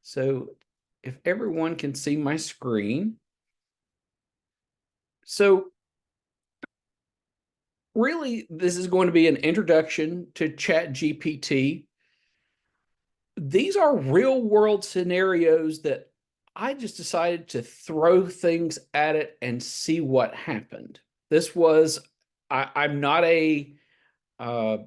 So if everyone can see my screen. So really, this is going to be an introduction to ChatGPT. These are real world scenarios that I just decided to throw things at it and see what happened. This was, I'm not uh,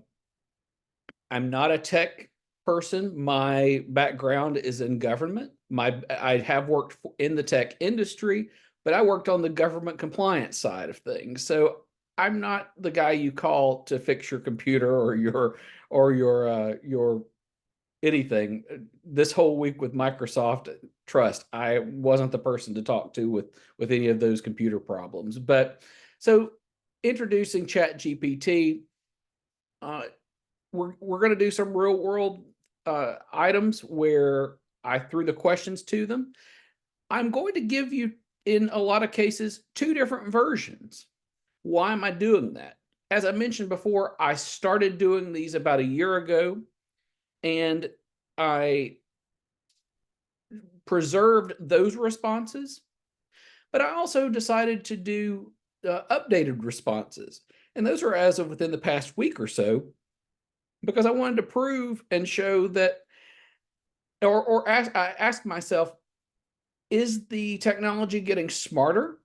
I'm not a tech person. My background is in government. I have worked in the tech industry, but I worked on the government compliance side of things. So I'm not the guy you call to fix your computer or your anything. This whole week with Microsoft, trust, I wasn't the person to talk to with any of those computer problems. But so introducing ChatGPT, uh, we're going to do some real world items where I threw the questions to them. I'm going to give you, in a lot of cases, two different versions. Why am I doing that? As I mentioned before, I started doing these about a year ago, and I preserved those responses, but I also decided to do updated responses. And those are as of within the past week or so, because I wanted to prove and show that, I ask myself, is the technology getting smarter?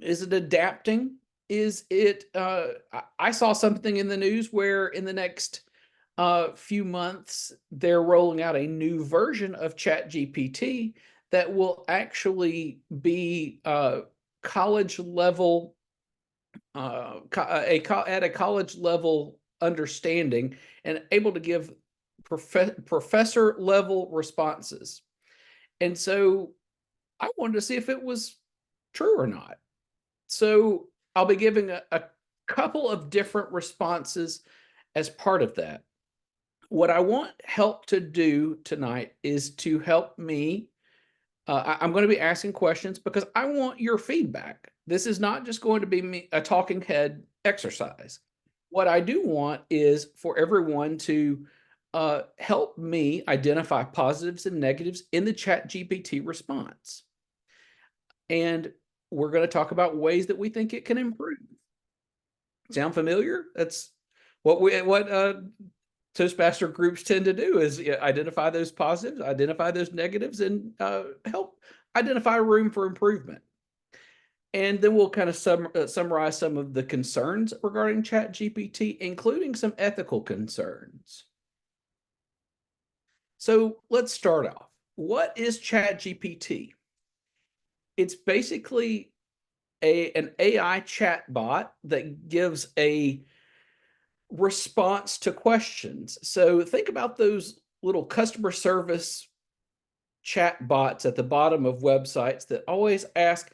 Is it adapting? Is it, I saw something in the news where in the next few months, they're rolling out a new version of ChatGPT that will actually be college level, at a college level understanding and able to give professor level responses. And so I wanted to see if it was true or not. So I'll be giving a couple of different responses as part of that. What I want help to do tonight is to help me. I'm going to be asking questions because I want your feedback. This is not just going to be a talking head exercise. What I do want is for everyone to help me identify positives and negatives in the ChatGPT response. And we're going to talk about ways that we think it can improve. Sound familiar? That's what Toastmaster groups tend to do, is identify those positives, identify those negatives, and help identify room for improvement. And then we'll kind of summarize some of the concerns regarding ChatGPT, including some ethical concerns. So let's start off. What is ChatGPT? It's basically an AI chatbot that gives a response to questions. So think about those little customer service chat bots at the bottom of websites that always ask,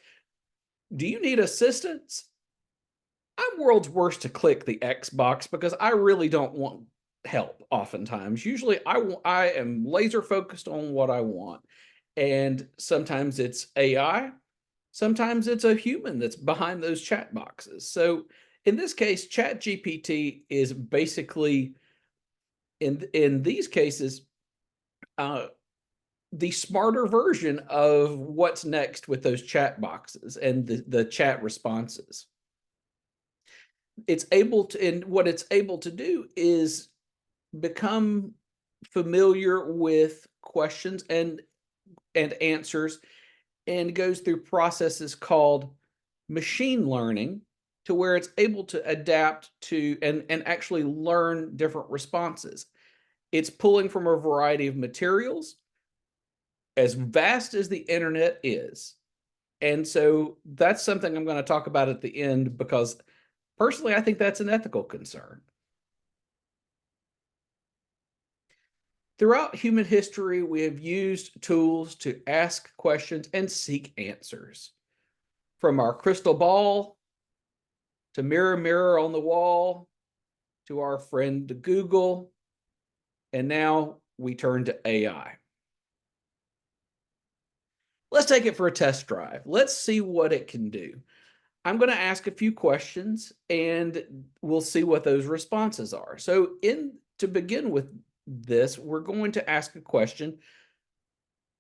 do you need assistance? I'm world's worst to click the X box because I really don't want help oftentimes. Usually I am laser focused on what I want. And sometimes it's AI, sometimes it's a human that's behind those chat boxes. So in this case, ChatGPT is basically, in these cases, the smarter version of what's next with those chat boxes and the chat responses. It's able to, and what it's able to do is become familiar with questions and answers, and goes through processes called machine learning, to where it's able to adapt to and actually learn different responses. It's pulling from a variety of materials, as vast as the internet is. And so that's something I'm going to talk about at the end, because personally, I think that's an ethical concern. Throughout human history, we have used tools to ask questions and seek answers. From our crystal ball to mirror, mirror on the wall, to our friend Google, and now we turn to AI. Let's take it for a test drive. Let's see what it can do. I'm going to ask a few questions and we'll see what those responses are. So to begin with this, we're going to ask a question.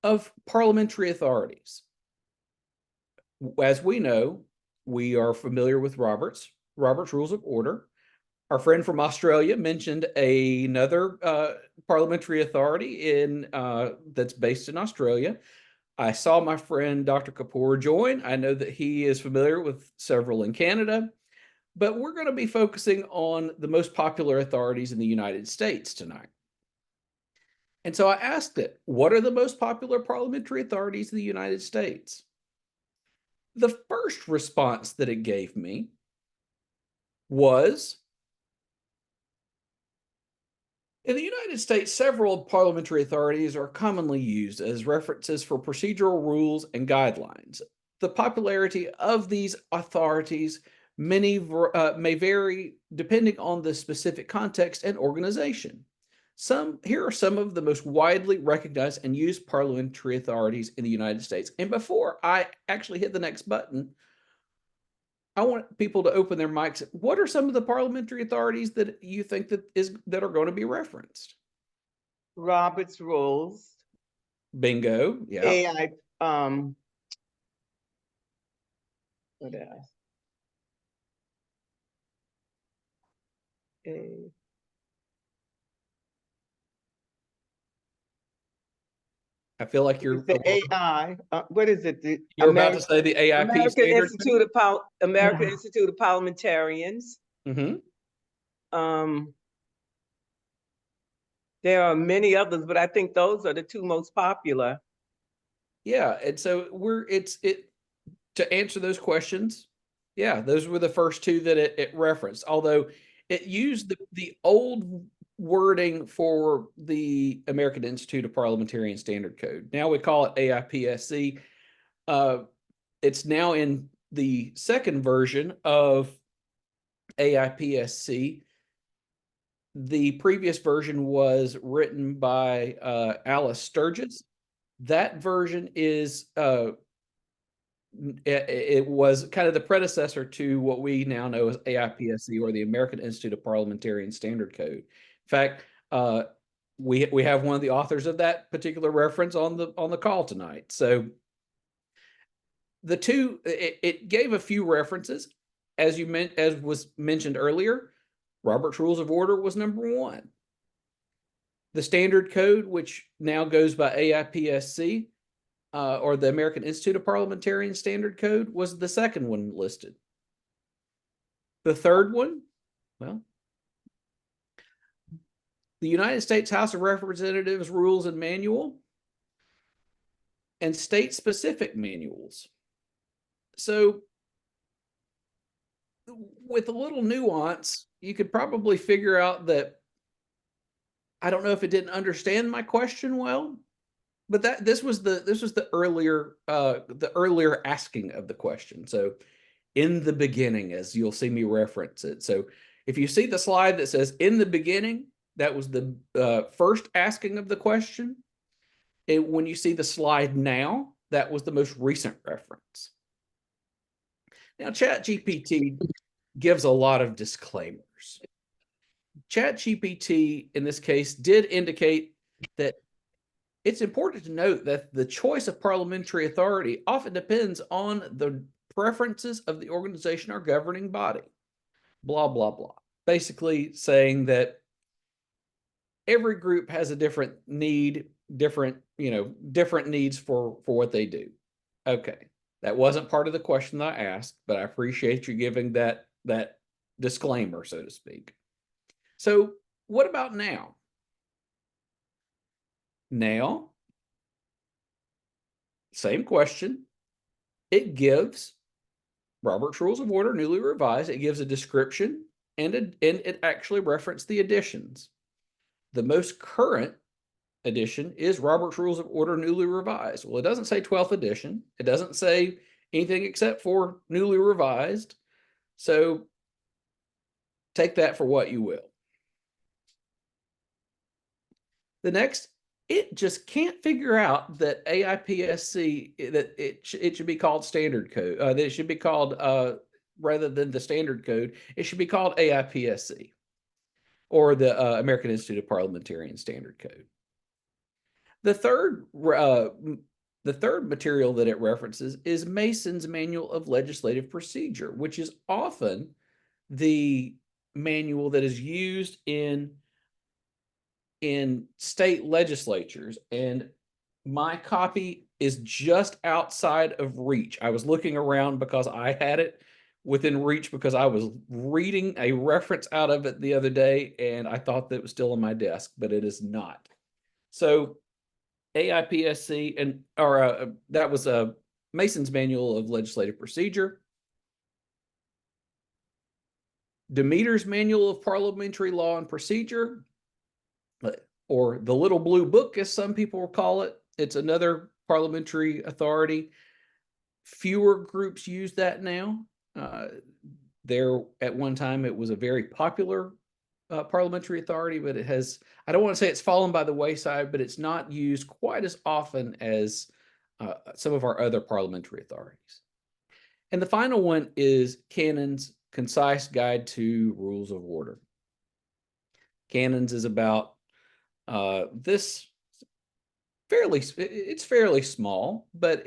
of parliamentary authorities. As we know, we are familiar with Robert's Rules of Order. Our friend from Australia mentioned another parliamentary authority that's based in Australia. I saw my friend Dr. Kapoor join. I know that he is familiar with several in Canada, but we're going to be focusing on the most popular authorities in the United States tonight. And so I asked it, what are the most popular parliamentary authorities in the United States? The first response that it gave me was, in the United States, several parliamentary authorities are commonly used as references for procedural rules and guidelines. The popularity of these authorities may vary depending on the specific context and organization. Here are some of the most widely recognized and used parliamentary authorities in the United States. And before I actually hit the next button, I want people to open their mics. What are some of the parliamentary authorities that you think that are going to be referenced? Robert's Rules. Bingo. Yeah. What else? I feel like you're the AI. What is it? You're about to say the AIP American standard. American Institute of Parliamentarians. Mm-hmm. There are many others, but I think those are the two most popular. Yeah, and so to answer those questions. Yeah, those were the first two that it referenced. Although it used the old wording for the American Institute of Parliamentarian Standard Code. Now we call it AIPSC. It's now in the second version of AIPSC. The previous version was written by Alice Sturgis. That version is it was kind of the predecessor to what we now know as AIPSC, or the American Institute of Parliamentarian Standard Code. In fact, we have one of the authors of that particular reference on the call tonight. So it gave a few references, as was mentioned earlier. Robert's Rules of Order was number one. The Standard Code, which now goes by AIPSC, or the American Institute of Parliamentarian Standard Code, was the second one listed. The third one, well, the United States House of Representatives Rules and Manual, and state-specific manuals. So with a little nuance, you could probably figure out that, I don't know if it didn't understand my question well, but this was the earlier asking of the question. So in the beginning, as you'll see me reference it. So if you see the slide that says in the beginning, that was the first asking of the question. And when you see the slide now, that was the most recent reference. Now, ChatGPT gives a lot of disclaimers. ChatGPT, in this case, did indicate that it's important to note that the choice of parliamentary authority often depends on the preferences of the organization or governing body. Blah, blah, blah. Basically saying that every group has a different need, different needs for what they do. Okay. That wasn't part of the question that I asked, but I appreciate you giving that disclaimer, so to speak. So what about now? Now, same question. It gives Robert's Rules of Order newly revised. It gives a description, and it actually referenced the additions. The most current edition is Robert's Rules of Order newly revised. Well, it doesn't say 12th edition. It doesn't say anything except for newly revised. So take that for what you will. The next, it just can't figure out that AIPSC, that it should be called standard code. That it should be called, rather than the standard code, it should be called AIPSC, or the American Institute of Parliamentarian Standard Code. The third material that it references is Mason's Manual of Legislative Procedure, which is often the manual that is used in state legislatures. And my copy is just outside of reach. I was looking around because I had it within reach because I was reading a reference out of it the other day, and I thought that it was still on my desk, but it is not. So AIPSC that was a Mason's Manual of Legislative Procedure. Demeter's Manual of Parliamentary Law and Procedure, or the Little Blue Book, as some people will call it. It's another parliamentary authority. Fewer groups use that now. There, at one time, it was a very popular parliamentary authority, but it has, I don't want to say it's fallen by the wayside, but it's not used quite as often as some of our other parliamentary authorities. And the final one is Cannon's Concise Guide to Rules of Order. Cannon's is about it's fairly small, but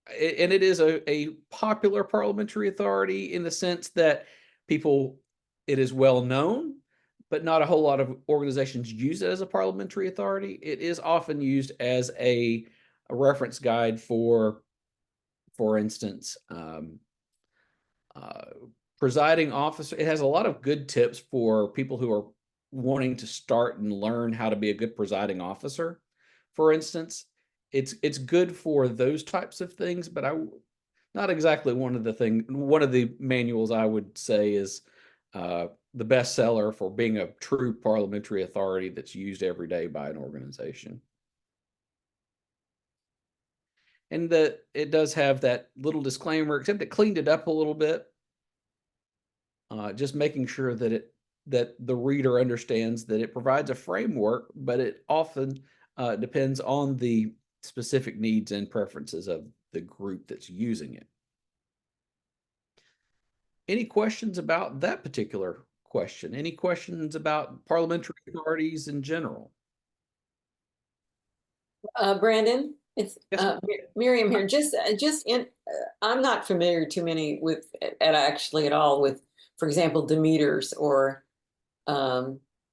and it is a popular parliamentary authority in the sense that it is well known, but not a whole lot of organizations use it as a parliamentary authority. It is often used as a reference guide for instance, presiding officer. It has a lot of good tips for people who are wanting to start and learn how to be a good presiding officer. For instance, it's good for those types of things, but not exactly one of the manuals I would say is the bestseller for being a true parliamentary authority that's used every day by an organization. And that it does have that little disclaimer, except it cleaned it up a little bit, just making sure that the reader understands that it provides a framework, but it often depends on the specific needs and preferences of the group that's using it. Any questions about that particular question? Any questions about parliamentary authorities in general? Brandon, it's Yes, Miriam here. I'm not familiar too many with actually at all with, for example, Demeters or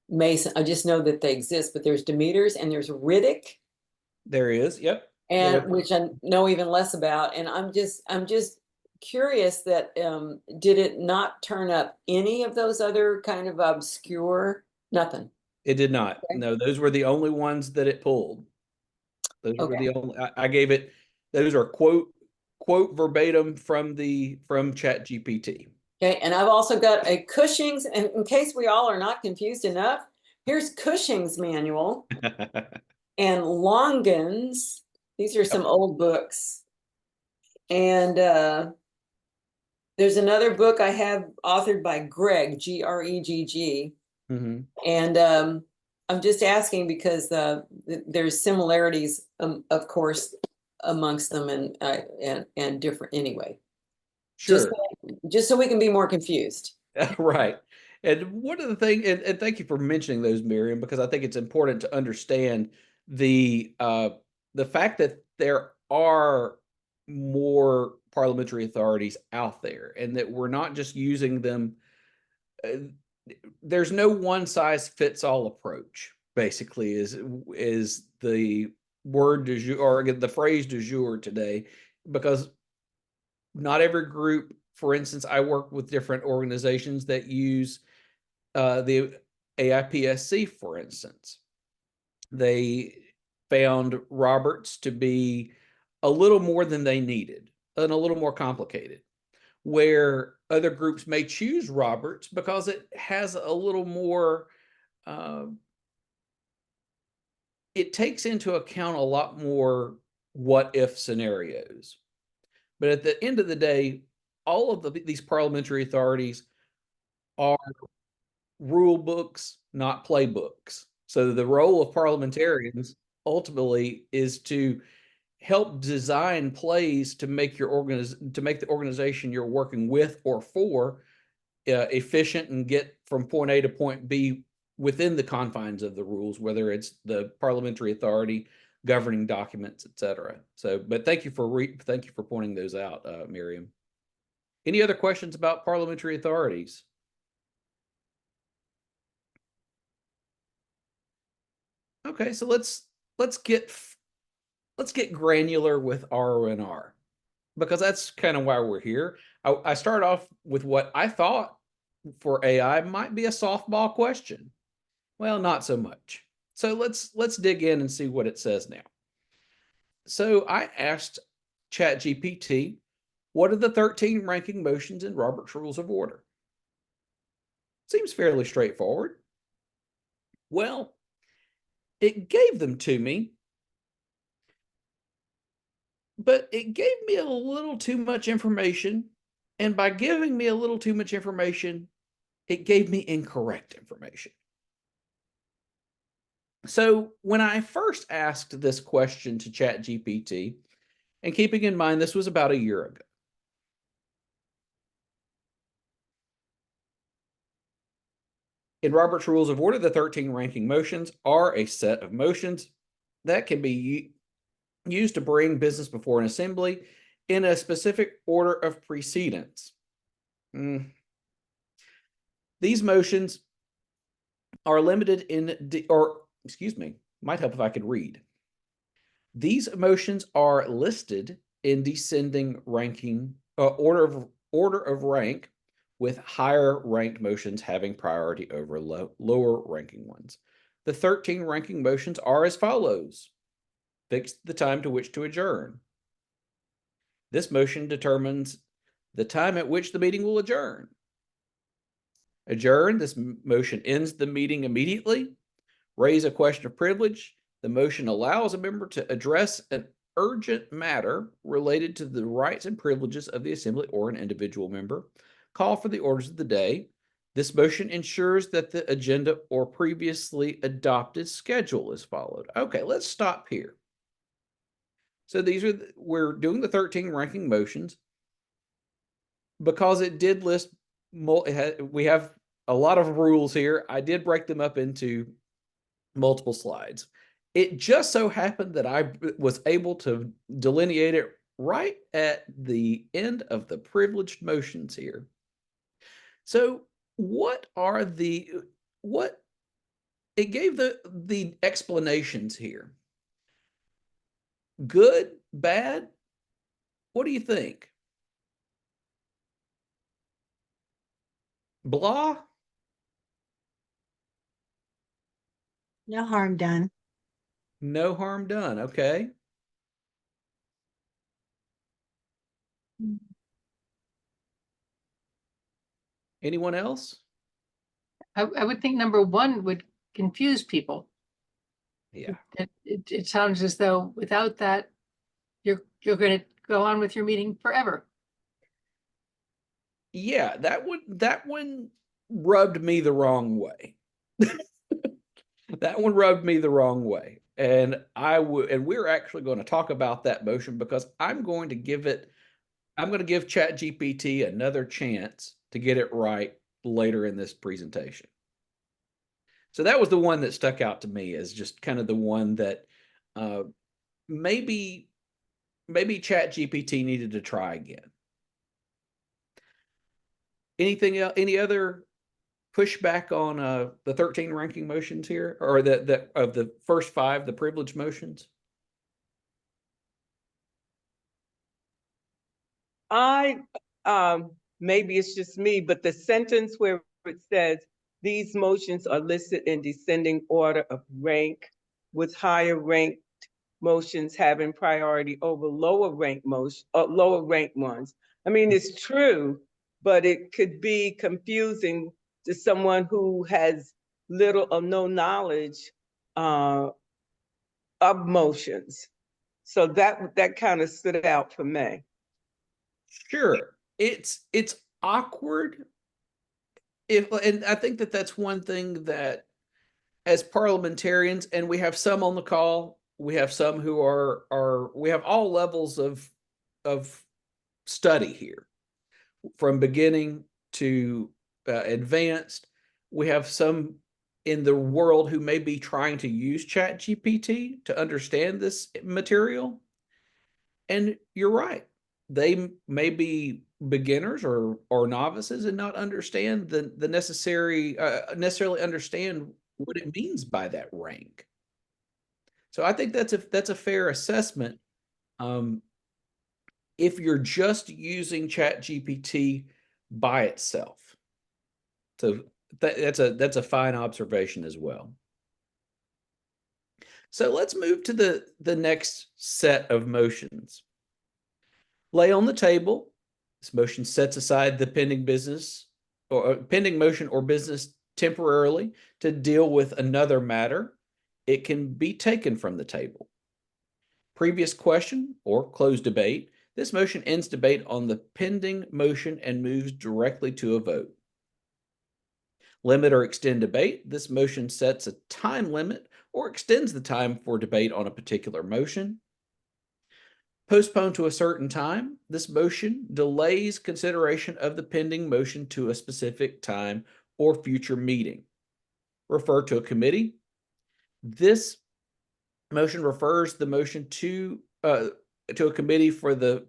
Mason. I just know that they exist, but there's Demeters and there's Riddick. there is. Yep. And which I know even less about. And I'm just curious that did it not turn up any of those other kind of obscure? Nothing. It did not. Okay. No, those were the only ones that it pulled. Those were Okay. the only. I gave it. Those are quote verbatim from ChatGPT. Okay, and I've also got a Cushing's, and in case we all are not confused enough, here's Cushing's manual and Longin's. These are some old books. And there's another book I have authored by Greg, Gregg. Mm-hmm. And I'm just asking because there's similarities, of course, amongst them and different anyway. Sure. Just so we can be more confused. Right. And one of the things, and thank you for mentioning those, Miriam, because I think it's important to understand the fact that there are more parliamentary authorities out there, and that we're not just using them. There's no one size fits all approach. Basically, is the word du jour, or the phrase du jour today, because not every group, for instance, I work with different organizations that use the AIPSC, for instance. They found Roberts to be a little more than they needed and a little more complicated, where other groups may choose Roberts because it has a little more, it takes into account a lot more what if scenarios. But at the end of the day, all of these parliamentary authorities are rule books, not playbooks. So the role of parliamentarians ultimately is to help design plays to make the organization you're working with or for efficient and get from point A to point B within the confines of the rules, whether it's the parliamentary authority, governing documents, etc. So, but thank you for pointing those out, Miriam. Any other questions about parliamentary authorities? Okay, so let's get granular with RONR, because that's kind of why we're here. I start off with what I thought for AI might be a softball question. Well, not so much. So let's dig in and see what it says now. So I asked ChatGPT, what are the 13 ranking motions in Robert's Rules of Order? Seems fairly straightforward. Well, it gave them to me, but it gave me a little too much information. And by giving me a little too much information, it gave me incorrect information. So when I first asked this question to ChatGPT, and keeping in mind this was about a year ago, in Robert's Rules of Order, the 13 ranking motions are a set of motions that can be used to bring business before an assembly in a specific order of precedence. These motions are limited in, might help if I could read. These motions are listed in descending ranking, order of rank, with higher ranked motions having priority over lower ranking ones. The 13 ranking motions are as follows. Fix the time to which to adjourn. This motion determines the time at which the meeting will adjourn. Adjourn, this motion ends the meeting immediately. Raise a question of privilege. The motion allows a member to address an urgent matter related to the rights and privileges of the assembly or an individual member. Call for the orders of the day. This motion ensures that the agenda or previously adopted schedule is followed. Okay, let's stop here. So we're doing the 13 ranking motions because it did list, we have a lot of rules here. I did break them up into multiple slides. It just so happened that I was able to delineate it right at the end of the privileged motions here. So it gave the explanations here. Good, bad? What do you think? Blah? No harm done. No harm done. Okay. Anyone else? I would think number one would confuse people. Yeah. It sounds as though without that, you're going to go on with your meeting forever. Yeah, that one rubbed me the wrong way. That one rubbed me the wrong way. And we're actually going to talk about that motion because I'm going to give ChatGPT another chance to get it right later in this presentation. So that was the one that stuck out to me as just kind of the one that maybe ChatGPT needed to try again. Anything else? Any other pushback on the 13 ranking motions here, or of the first 5, the privileged motions? Maybe it's just me, but the sentence where it says these motions are listed in descending order of rank, with higher ranked motions having priority over lower ranked ones. I mean, it's true, but it could be confusing to someone who has little or no knowledge of motions. So that kind of stood out for me. Sure, it's awkward. And I think that's one thing that, as parliamentarians, and we have some on the call, we have some who we have all levels of study here, from beginning to advanced. We have some in the world who may be trying to use ChatGPT to understand this material. And you're right. They may be beginners or novices and not understand the necessarily understand what it means by that rank. So I think that's a fair assessment. If you're just using ChatGPT by itself. So that's a fine observation as well. So let's move to the next set of motions. Lay on the table. This motion sets aside the pending business or pending motion or business temporarily to deal with another matter. It can be taken from the table. Previous question or closed debate. This motion ends debate on the pending motion and moves directly to a vote. Limit or extend debate. This motion sets a time limit or extends the time for debate on a particular motion. Postpone to a certain time. This motion delays consideration of the pending motion to a specific time or future meeting. Refer to a committee. This motion refers the motion to a committee for the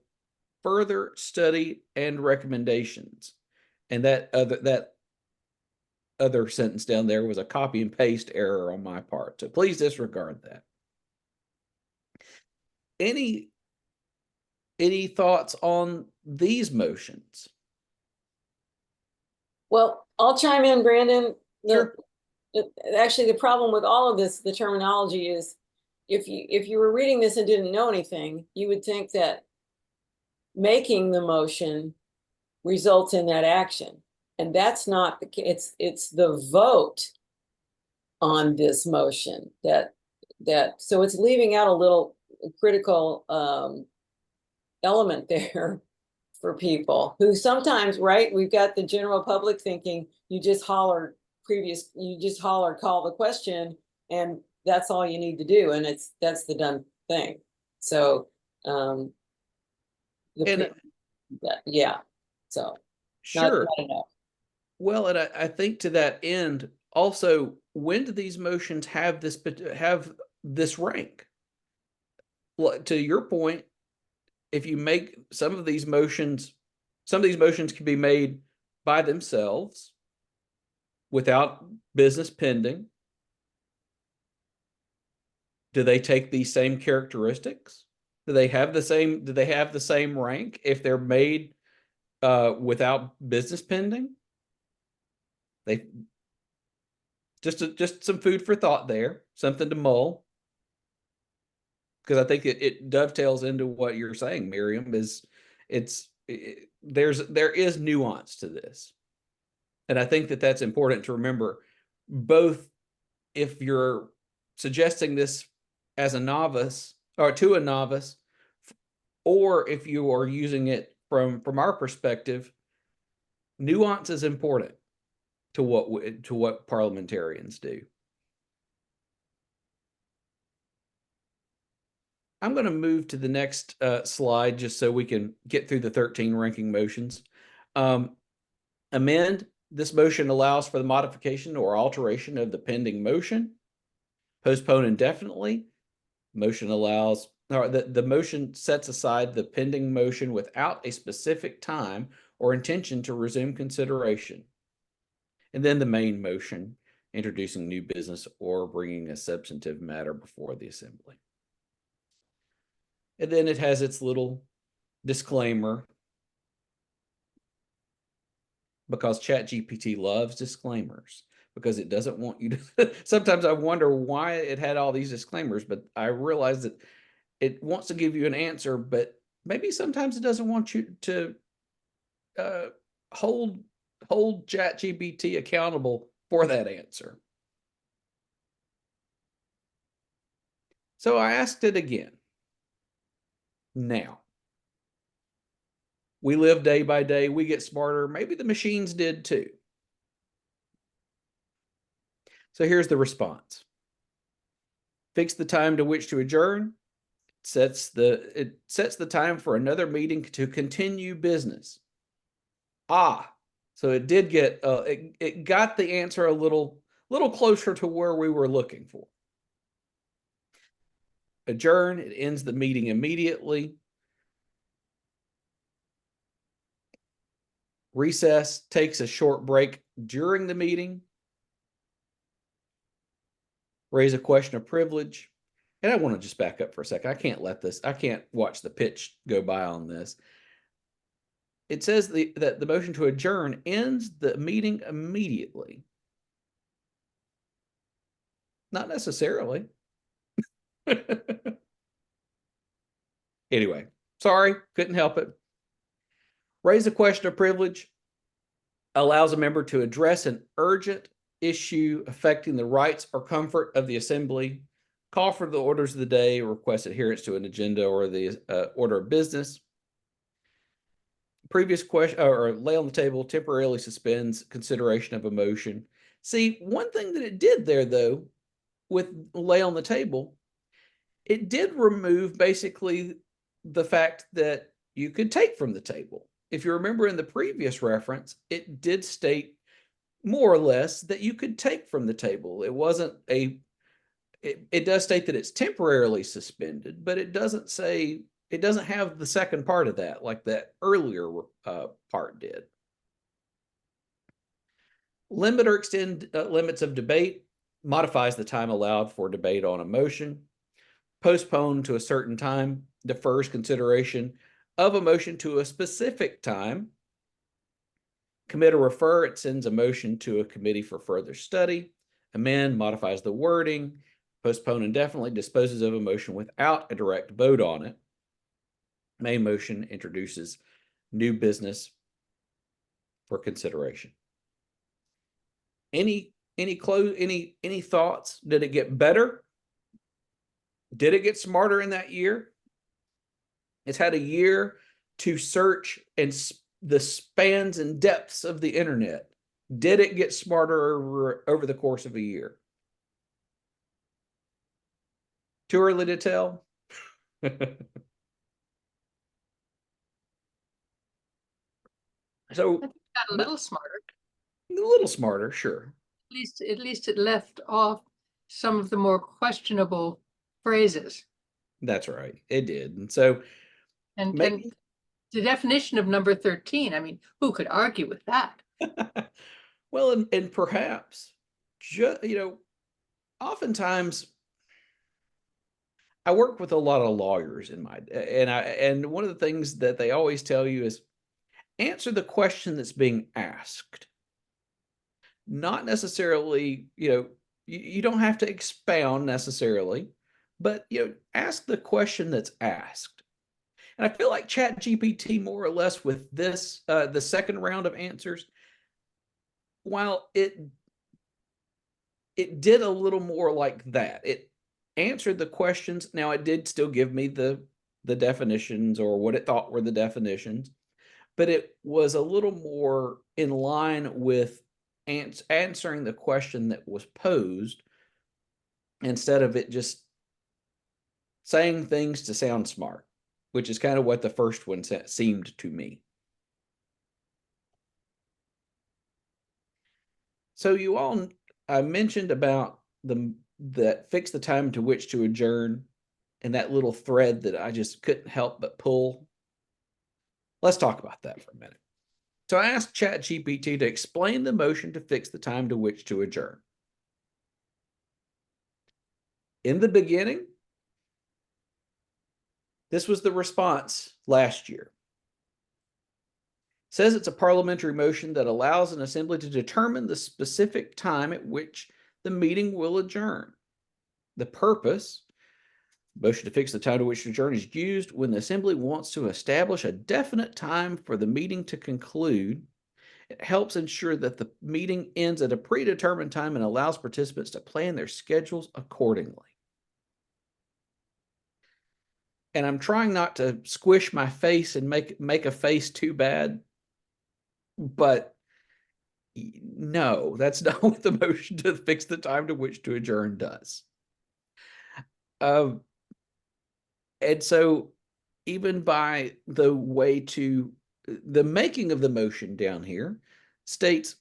further study and recommendations. And that other sentence down there was a copy and paste error on my part. So please disregard that. Any thoughts on these motions? Well, I'll chime in, Brandon. Sure. Actually, the problem with all of this, the terminology is, if you were reading this and didn't know anything, you would think that making the motion results in that action. And that's not the case. It's the vote on this motion so it's leaving out a little critical element there for people who sometimes, right, we've got the general public thinking you just holler call the question and that's all you need to do, and that's the done thing. So yeah, so sure. not enough. Well, and I think to that end, also, when do these motions have this rank? Well, to your point, if you make some of these motions can be made by themselves without business pending. Do they take these same characteristics? Do they have the same rank if they're made without business pending? They just some food for thought there, something to mull. Because I think it dovetails into what you're saying, Miriam, there is nuance to this. And I think that's important to remember, both if you're suggesting this as a novice or to a novice, or if you are using it from our perspective, nuance is important to what parliamentarians do. I'm going to move to the next slide just so we can get through the 13 ranking motions. Amend. This motion allows for the modification or alteration of the pending motion. Postpone indefinitely. Motion allows, or the motion sets aside the pending motion without a specific time or intention to resume consideration. And then the main motion, introducing new business or bringing a substantive matter before the assembly. And then it has its little disclaimer, because ChatGPT loves disclaimers, because it doesn't want you to. Sometimes I wonder why it had all these disclaimers, but I realize that it wants to give you an answer, but maybe sometimes it doesn't want you to hold ChatGPT accountable for that answer. So I asked it again. Now, we live day by day, we get smarter, maybe the machines did too. So here's the response. Fix the time to which to adjourn. It sets the time for another meeting to continue business. So it did get it got the answer a little little closer to where we were looking for. Adjourn, it ends the meeting immediately. Recess takes a short break during the meeting. Raise a question of privilege. And I want to just back up for a second. I can't watch the pitch go by on this. It says that the motion to adjourn ends the meeting immediately. Not necessarily. Anyway, sorry, couldn't help it. Raise a question of privilege allows a member to address an urgent issue affecting the rights or comfort of the assembly, call for the orders of the day, request adherence to an agenda or the order of business. Previous question or lay on the table temporarily suspends consideration of a motion. See, one thing that it did there, though, with lay on the table, it did remove basically the fact that you could take from the table. If you remember in the previous reference, it did state more or less that you could take from the table. It wasn't it does state that it's temporarily suspended, but it doesn't say, it doesn't have the second part of that like that earlier part did. Limit or extend limits of debate, modifies the time allowed for debate on a motion. Postpone to a certain time, defers consideration of a motion to a specific time. Commit or refer, it sends a motion to a committee for further study. Amend, modifies the wording. Postpone indefinitely, disposes of a motion without a direct vote on it. Main motion introduces new business for consideration. Any thoughts? Did it get better? Did it get smarter in that year? It's had a year to search and the spans and depths of the internet. Did it get smarter over the course of a year? Too early to tell. So Got a little smarter. a little smarter, sure. At least it left off some of the more questionable phrases. That's right. It did. And so And maybe the definition of number 13, I mean, who could argue with that? well, and perhaps just, oftentimes I work with a lot of lawyers and one of the things that they always tell you is answer the question that's being asked. Not necessarily, you don't have to expound necessarily, but ask the question that's asked. And I feel like ChatGPT more or less with this, the second round of answers, while it did a little more like that. It answered the questions. Now it did still give me the definitions or what it thought were the definitions, but it was a little more in line with answering the question that was posed instead of it just saying things to sound smart, which is kind of what the first one seemed to me. So you all, I mentioned about that fix the time to which to adjourn and that little thread that I just couldn't help but pull. Let's talk about that for a minute. So I asked ChatGPT to explain the motion to fix the time to which to adjourn. In the beginning, this was the response last year. It says it's a parliamentary motion that allows an assembly to determine the specific time at which the meeting will adjourn. The purpose, motion to fix the time to which to adjourn, is used when the assembly wants to establish a definite time for the meeting to conclude. It helps ensure that the meeting ends at a predetermined time and allows participants to plan their schedules accordingly. And I'm trying not to squish my face and make a face too bad, but no, that's not what the motion to fix the time to which to adjourn does. And so even by the way to the making of the motion down here states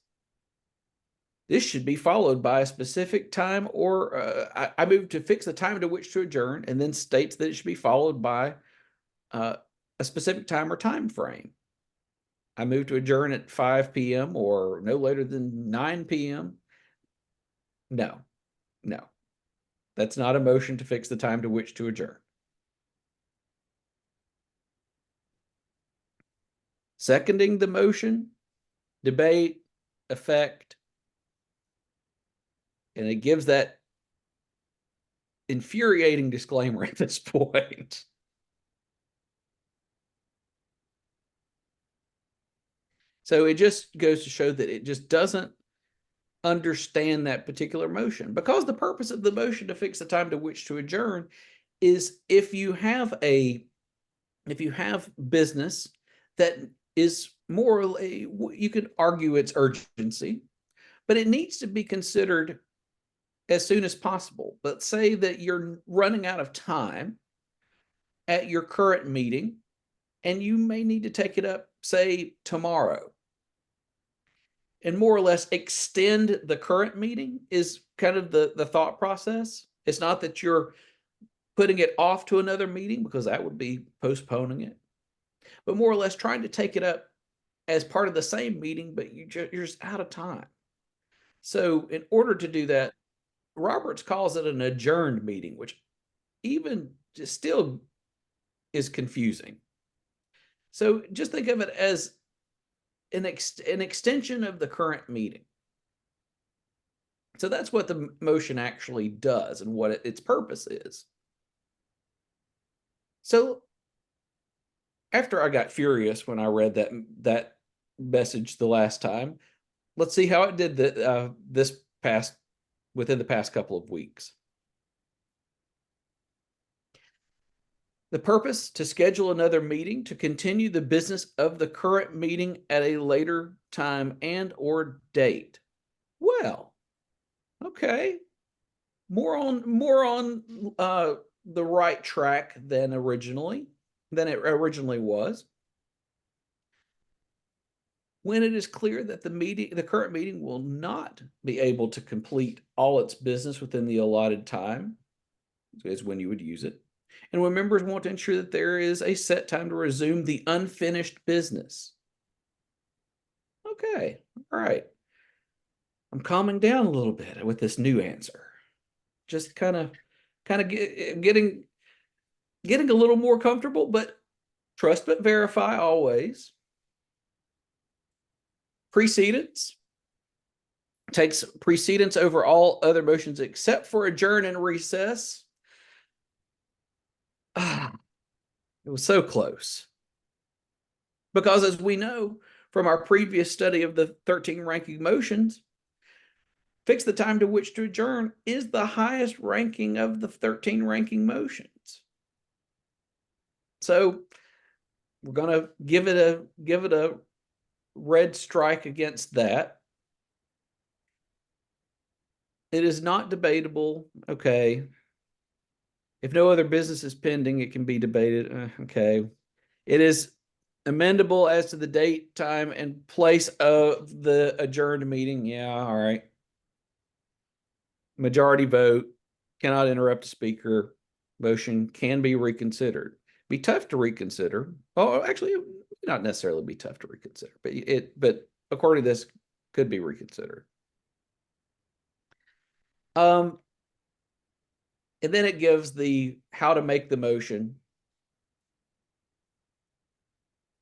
This should be followed by a specific time, or I move to fix the time to which to adjourn, and then states that it should be followed by a specific time or time frame. I move to adjourn at 5 p.m. or no later than 9 p.m. No, that's not a motion to fix the time to which to adjourn. Seconding the motion, debate, effect, and it gives that infuriating disclaimer at this point. So it just goes to show that it just doesn't understand that particular motion, because the purpose of the motion to fix the time to which to adjourn is if you have business that is more, you could argue its urgency, but it needs to be considered as soon as possible. But say that you're running out of time at your current meeting and you may need to take it up, say, tomorrow. And more or less extend the current meeting is kind of the thought process. It's not that you're putting it off to another meeting, because that would be postponing it, but more or less trying to take it up as part of the same meeting, but you're just out of time. So in order to do that, Roberts calls it an adjourned meeting, which even just still is confusing. So just think of it as an extension of the current meeting. So that's what the motion actually does and what its purpose is. So after I got furious when I read that message the last time, let's see how it did within the past couple of weeks. The purpose: to schedule another meeting to continue the business of the current meeting at a later time and or date. Well, okay. More on the right track than it originally was. When it is clear that the current meeting will not be able to complete all its business within the allotted time, is when you would use it. And when members want to ensure that there is a set time to resume the unfinished business. Okay, all right. I'm calming down a little bit with this new answer. Just kind of getting a little more comfortable, but trust but verify always. Precedence takes precedence over all other motions except for adjourn and recess. It was so close. Because as we know from our previous study of the 13 ranking motions, fix the time to which to adjourn is the highest ranking of the 13 ranking motions. So we're going to give it a red strike against that. It is not debatable. Okay. If no other business is pending, it can be debated. Okay. It is amendable as to the date, time, and place of the adjourned meeting. Yeah, all right. Majority vote, cannot interrupt a speaker. Motion can be reconsidered. Be tough to reconsider. Oh, actually, not necessarily be tough to reconsider, but according to this, could be reconsidered. And then it gives the how to make the motion,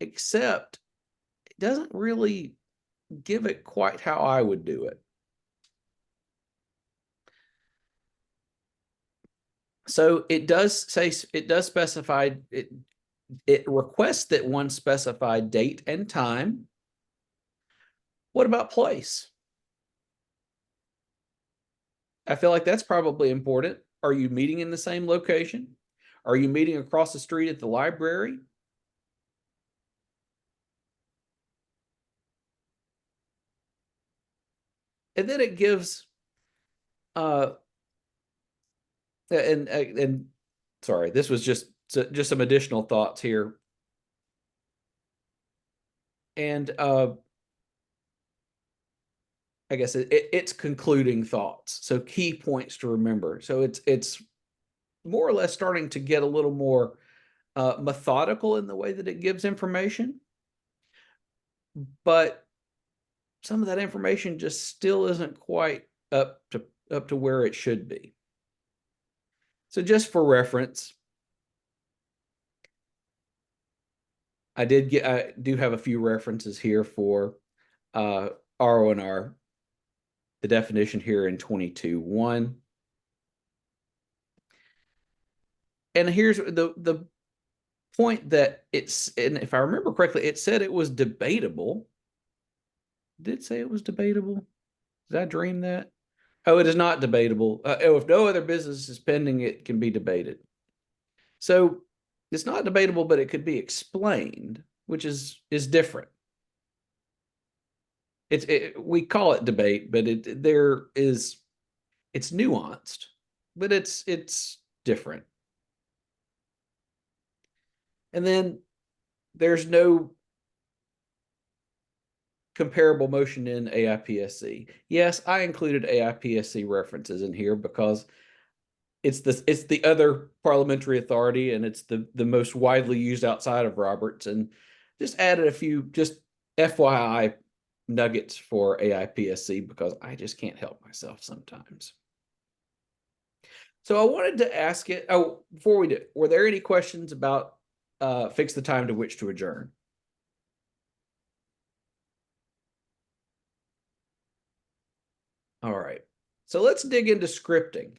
except it doesn't really give it quite how I would do it. So it does specify, it requests that one specify date and time. What about place? I feel like that's probably important. Are you meeting in the same location? Are you meeting across the street at the library? And then it gives, and sorry, this was just some additional thoughts here. And I guess it's concluding thoughts. So key points to remember. So it's more or less starting to get a little more methodical in the way that it gives information, but some of that information just still isn't quite up to where it should be. So just for reference, I do have a few references here for RONR, the definition here in 22.1. And here's the point that and if I remember correctly, it said it was debatable. Did it say it was debatable? Did I dream that? Oh, it is not debatable. If no other business is pending, it can be debated. So it's not debatable, but it could be explained, which is different. We call it debate, but it's nuanced, but it's different. And then there's no comparable motion in AIPSC. Yes, I included AIPSC references in here because it's the other parliamentary authority, and it's the most widely used outside of Roberts, and just added a few just FYI nuggets for AIPSC because I just can't help myself sometimes. So I wanted to ask it, before we do, were there any questions about fix the time to which to adjourn? All right, so let's dig into scripting.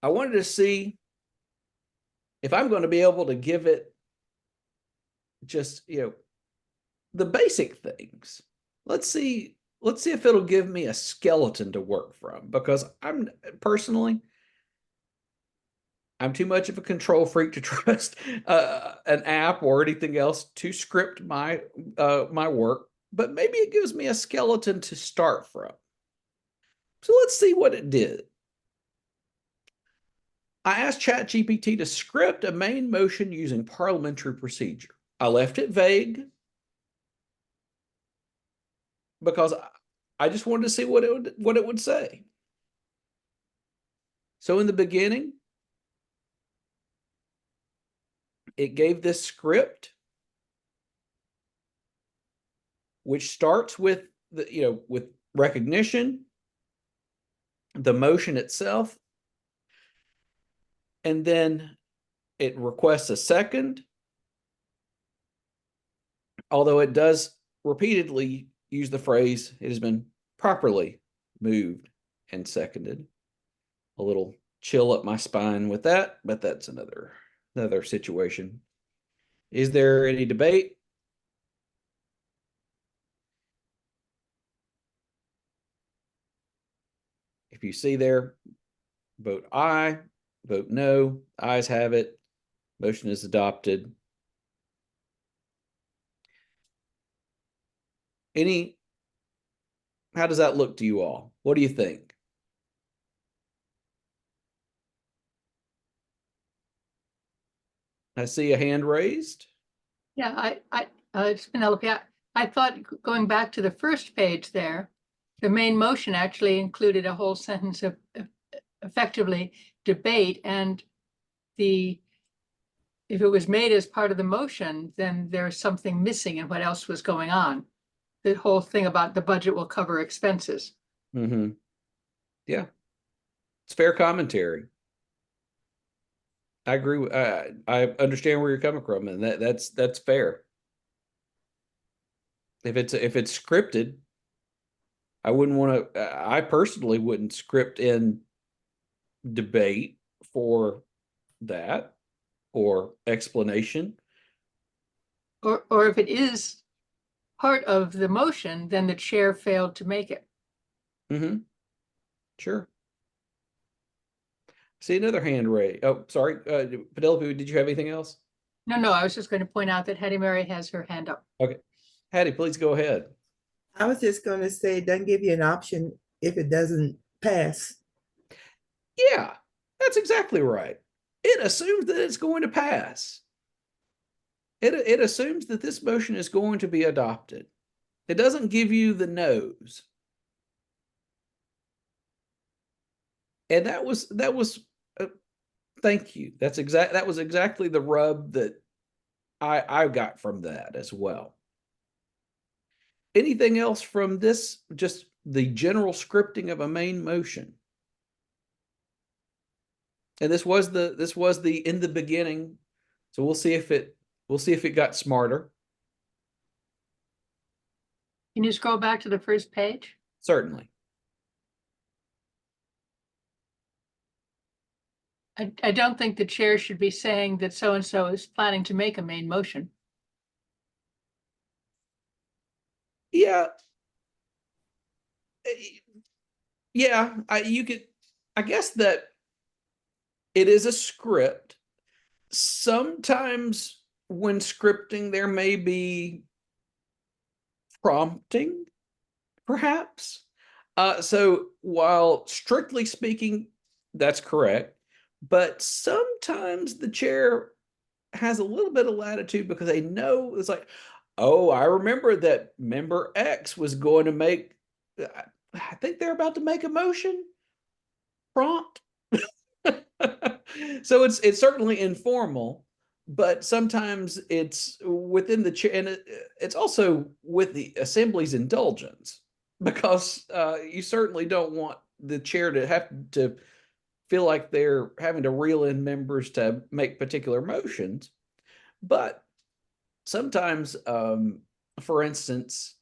I wanted to see if I'm going to be able to give it just, the basic things. Let's see if it'll give me a skeleton to work from, because I'm too much of a control freak to trust an app or anything else to script my work, but maybe it gives me a skeleton to start from. So let's see what it did. I asked ChatGPT to script a main motion using parliamentary procedure. I left it vague because I just wanted to see what it would say. So in the beginning, it gave this script, which starts with with recognition, the motion itself, and then it requests a second, although it does repeatedly use the phrase, it has been properly moved and seconded. A little chill up my spine with that, but that's another situation. Is there any debate? If you see there, vote aye, vote no, ayes have it, motion is adopted. How does that look to you all? What do you think? I see a hand raised. Yeah, it's Penelope. I thought going back to the first page there, the main motion actually included a whole sentence of effectively debate, and if it was made as part of the motion, then there's something missing in what else was going on. The whole thing about the budget will cover expenses. Mm-hmm. Yeah, it's fair commentary. I agree. I understand where you're coming from, and that's fair. If it's scripted, I wouldn't want to. I personally wouldn't script in debate for that or explanation. Or if it is part of the motion, then the chair failed to make it. Mm-hmm. Sure. See another hand raised. Oh, sorry. Penelope, did you have anything else? No, I was just going to point out that Hattie Mary has her hand up. Okay. Hattie, please go ahead. I was just going to say, it doesn't give you an option if it doesn't pass. Yeah, that's exactly right. It assumes that it's going to pass. It assumes that this motion is going to be adopted. It doesn't give you the no's. And that was thank you. That was exactly the rub that I got from that as well. Anything else from this, just the general scripting of a main motion? And this was the in the beginning. So we'll see if it got smarter. Can you scroll back to the first page? Certainly. I don't think the chair should be saying that so-and-so is planning to make a main motion. Yeah. Yeah, I guess that it is a script. Sometimes when scripting, there may be prompting, perhaps. So while strictly speaking, that's correct, but sometimes the chair has a little bit of latitude because they know it's like, oh, I remember that member X was going to make, I think they're about to make a motion. Prompt. So it's certainly informal, but sometimes it's within the chair, and it's also with the assembly's indulgence, because you certainly don't want the chair to have to feel like they're having to reel in members to make particular motions. But sometimes, for instance,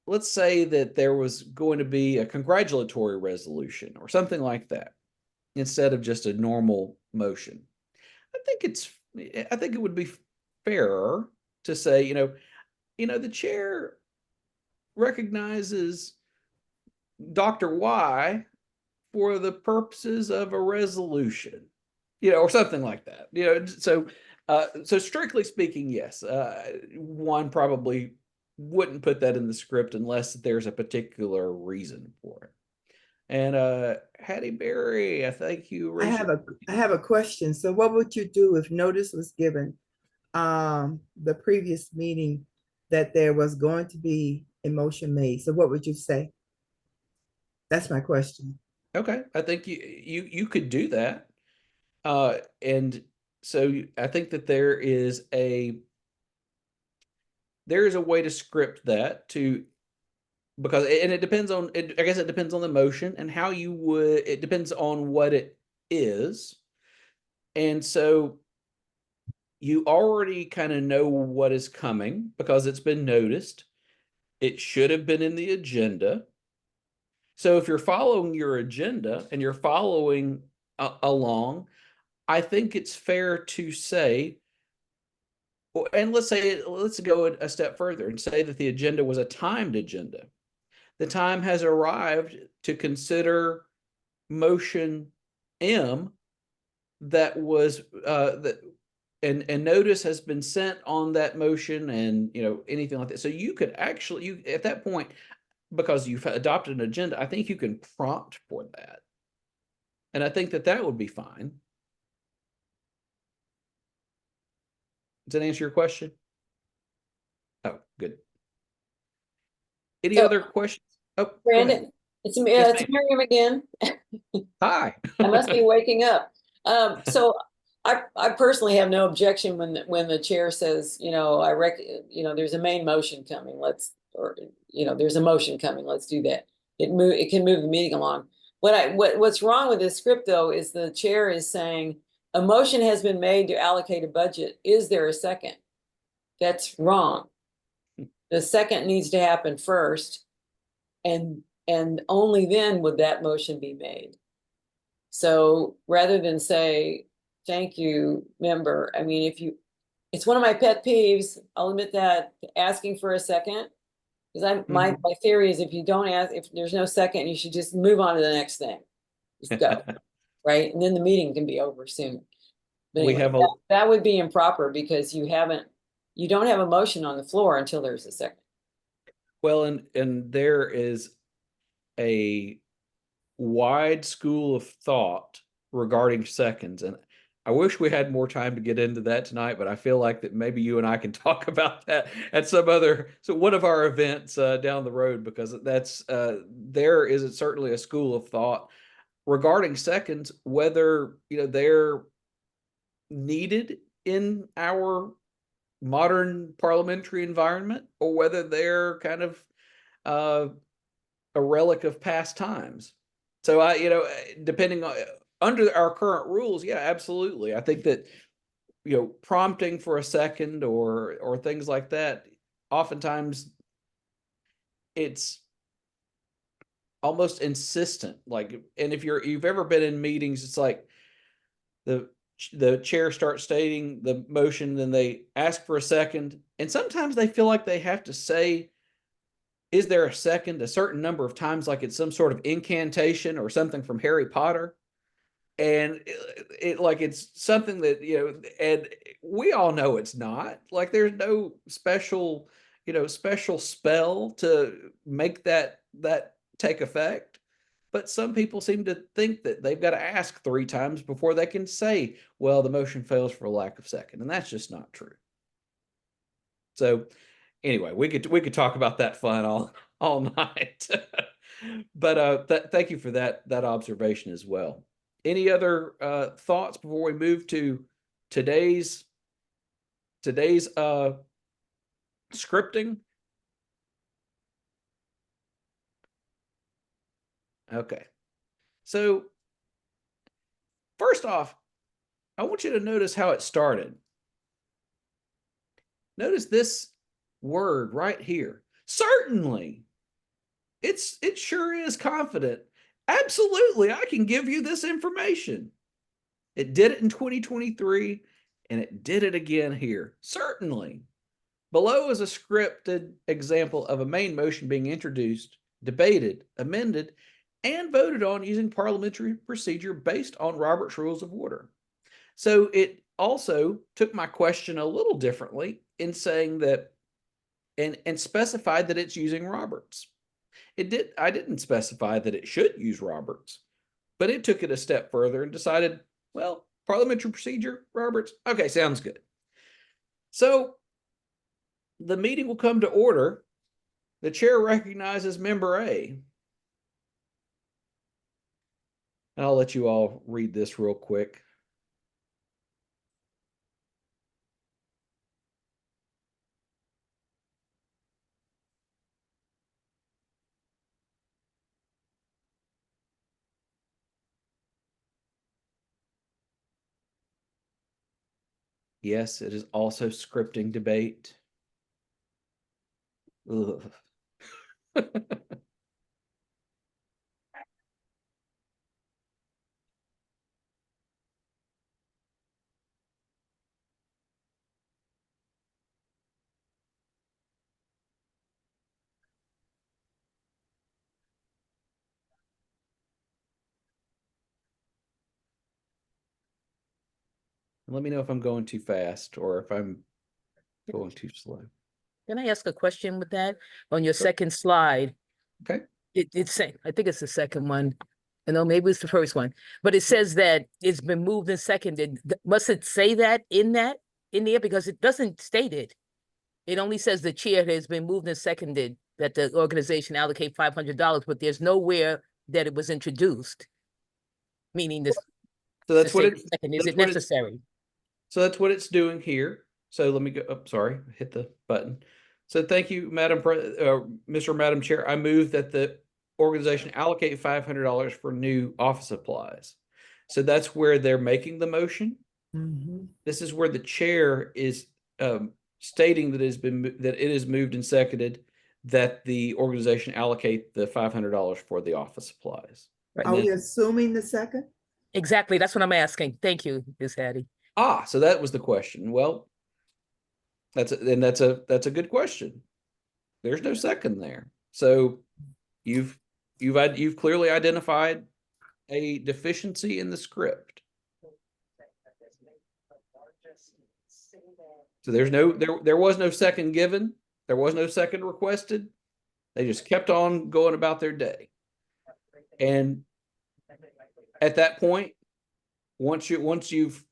let's say that there was going to be a congratulatory resolution or something like that, instead of just a normal motion. I think it would be fairer to say, the chair recognizes Dr. Y for the purposes of a resolution, or something like that. So strictly speaking, yes, one probably wouldn't put that in the script unless there's a particular reason for it. And Hattie Berry, I thank you. I have a question. So what would you do if notice was given the previous meeting that there was going to be a motion made? So what would you say? That's my question. Okay, I think you could do that. And so I think that there is a way to script that because it depends on it. I guess it depends on the motion and how it depends on what it is. And so you already kind of know what is coming because it's been noticed. It should have been in the agenda. So if you're following your agenda and you're following along, I think it's fair to say, and let's go a step further and say that the agenda was a timed agenda. The time has arrived to consider motion M that was and notice has been sent on that motion, and anything like that. So you could actually at that point, because you've adopted an agenda, I think you can prompt for that, and I think that would be fine. Does that answer your question? Oh, good. Any other questions? Oh, Brandon, it's Miriam again. Hi. I must be waking up. So I personally have no objection when the chair says, there's a main motion coming. There's a motion coming. Let's do that. It can move the meeting along. What's wrong with this script though is the chair is saying a motion has been made to allocate a budget. Is there a second? That's wrong. The second needs to happen first, and only then would that motion be made. So rather than say, thank you, member, I mean, it's one of my pet peeves, I'll admit that, asking for a second. Because my theory is if you don't ask, if there's no second, you should just move on to the next thing. Just go. Right? And then the meeting can be over soon. But anyway, that would be improper because you don't have a motion on the floor until there's a second. Well, and there is a wide school of thought regarding seconds, and I wish we had more time to get into that tonight, but I feel like that maybe you and I can talk about that at one of our events down the road, because that's there is certainly a school of thought regarding seconds, whether they're needed in our modern parliamentary environment or whether they're kind of a relic of past times. So depending on under our current rules, yeah, absolutely. I think that prompting for a second or things like that, oftentimes it's almost insistent. Like, and if you've ever been in meetings, it's like the chair starts stating the motion, then they ask for a second, and sometimes they feel like they have to say, is there a second, a certain number of times, like it's some sort of incantation or something from Harry Potter. And it's something that, and we all know it's not. Like, there's no special, special spell to make that take effect. But some people seem to think that they've got to ask 3 times before they can say, well, the motion fails for lack of second. And that's just not true. So anyway, we could talk about that fun all night. But thank you for that observation as well. Any other thoughts before we move to today's scripting? Okay. So first off, I want you to notice how it started. Notice this word right here. Certainly. It sure is confident. Absolutely, I can give you this information. It did it in 2023, and it did it again here. Certainly. Below is a scripted example of a main motion being introduced, debated, amended, and voted on using parliamentary procedure based on Robert's Rules of Order. So it also took my question a little differently in saying that, and specified that it's using Roberts. I didn't specify that it should use Roberts, but it took it a step further and decided, well, parliamentary procedure, Roberts, okay, sounds good. So the meeting will come to order. The chair recognizes member A. And I'll let you all read this real quick. Yes, it is also scripting debate. Ugh. Let me know if I'm going too fast or if I'm going too slow. Can I ask a question with that? On your Sure. second slide, Okay. it's saying, I think it's the second one. I know maybe it's the first one, but it says that it's been moved and seconded. Must it say that in there? Because it doesn't state it. It only says the chair has been moved and seconded, that the organization allocate $500, but there's nowhere that it was introduced. Meaning this. So that's what it. Second, is that's it what it's- necessary? So that's what it's doing here. So let me go. Oh, sorry, hit the button. So thank you, Mr. Madam Chair. I move that the organization allocate $500 for new office supplies. So that's where they're making the motion. Mhm. This is where the chair is stating that it is moved and seconded that the organization allocate the $500 for the office supplies. Are we assuming the second? Exactly, that's what I'm asking. Thank you, Ms. Hattie. So that was the question. Well, that's a good question. There's no second there. So you've clearly identified a deficiency in the script. So there was no second given. There was no second requested. They just kept on going about their day. And at that point, once you've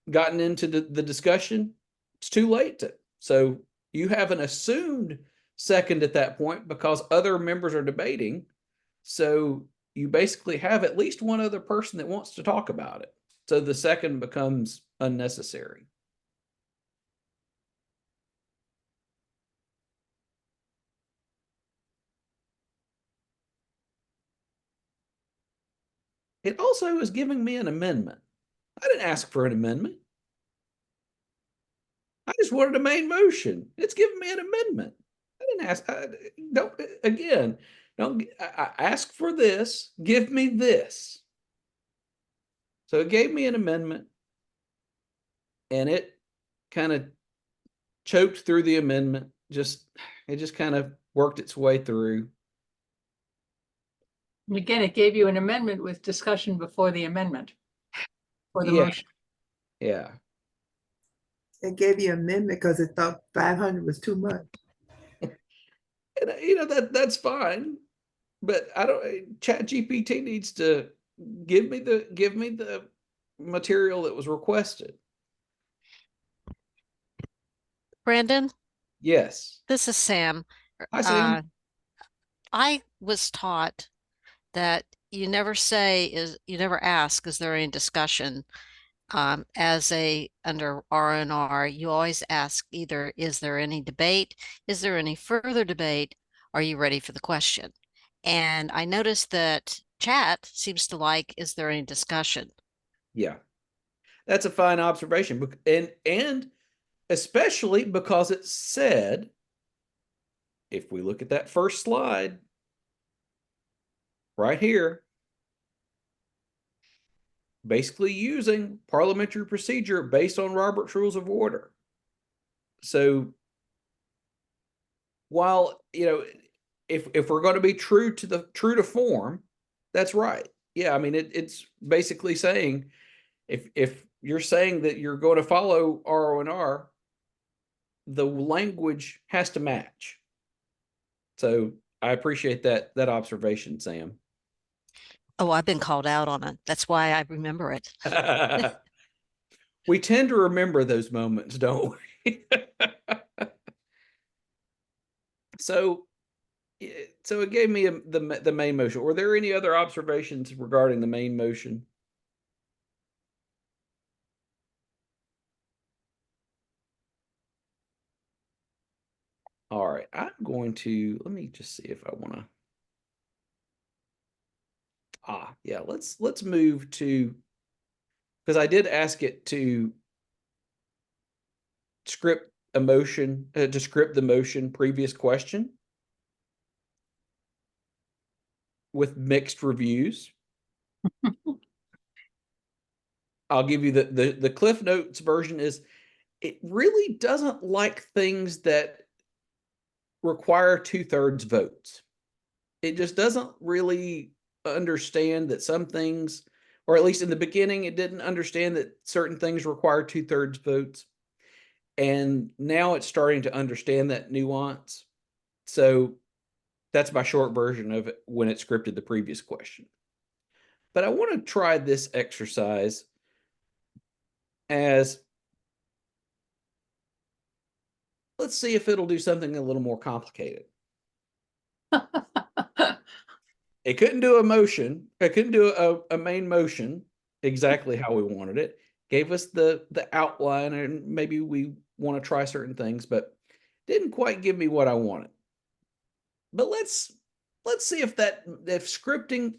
gotten into the discussion, it's too late. So you have an assumed second at that point because other members are debating. So you basically have at least one other person that wants to talk about it. So the second becomes unnecessary. It also is giving me an amendment. I didn't ask for an amendment. I just wanted a main motion. It's giving me an amendment. I didn't ask. Don't I ask for this, give me this. So it gave me an amendment and it kind of choked through the amendment. It just kind of worked its way through. And again, it gave you an amendment with discussion before the amendment. For the Yeah. motion. Yeah. It gave you amendment because it thought 500 was too much. And that's fine. But I don't ChatGPT needs to give me the material that was requested. Brandon, Yes. this is Sam. Hi, Sam. I was taught that you never ask, is there any discussion? Under RONR, you always ask either, is there any debate? Is there any further debate? Are you ready for the question? And I noticed that chat seems to like, is there any discussion? Yeah. That's a fine observation. And especially because it said, if we look at that first slide right here, basically using parliamentary procedure based on Robert's Rules of Order. So while, if we're going to be true to form, that's right. Yeah, I mean, it's basically saying if you're saying that you're going to follow RONR, the language has to match. So I appreciate that observation, Sam. Oh, I've been called out on it. That's why I remember it. We tend to remember those moments, don't we? So it gave me the main motion. Were there any other observations regarding the main motion? All right, I'm going to, let me just see if I want to. Yeah, let's move to, because I did ask it to script a motion, to script the motion previous question with mixed reviews. I'll give you the Cliff Notes version is, it really doesn't like things that require 2/3 votes. It just doesn't really understand that some things, or at least in the beginning, it didn't understand that certain things require 2/3 votes. And now it's starting to understand that nuance. So that's my short version of it when it scripted the previous question. But I want to try this exercise as, let's see if it'll do something a little more complicated. It couldn't do a motion. It couldn't do a main motion exactly how we wanted it. Gave us the outline, and maybe we want to try certain things, but didn't quite give me what I wanted. But let's see if scripting,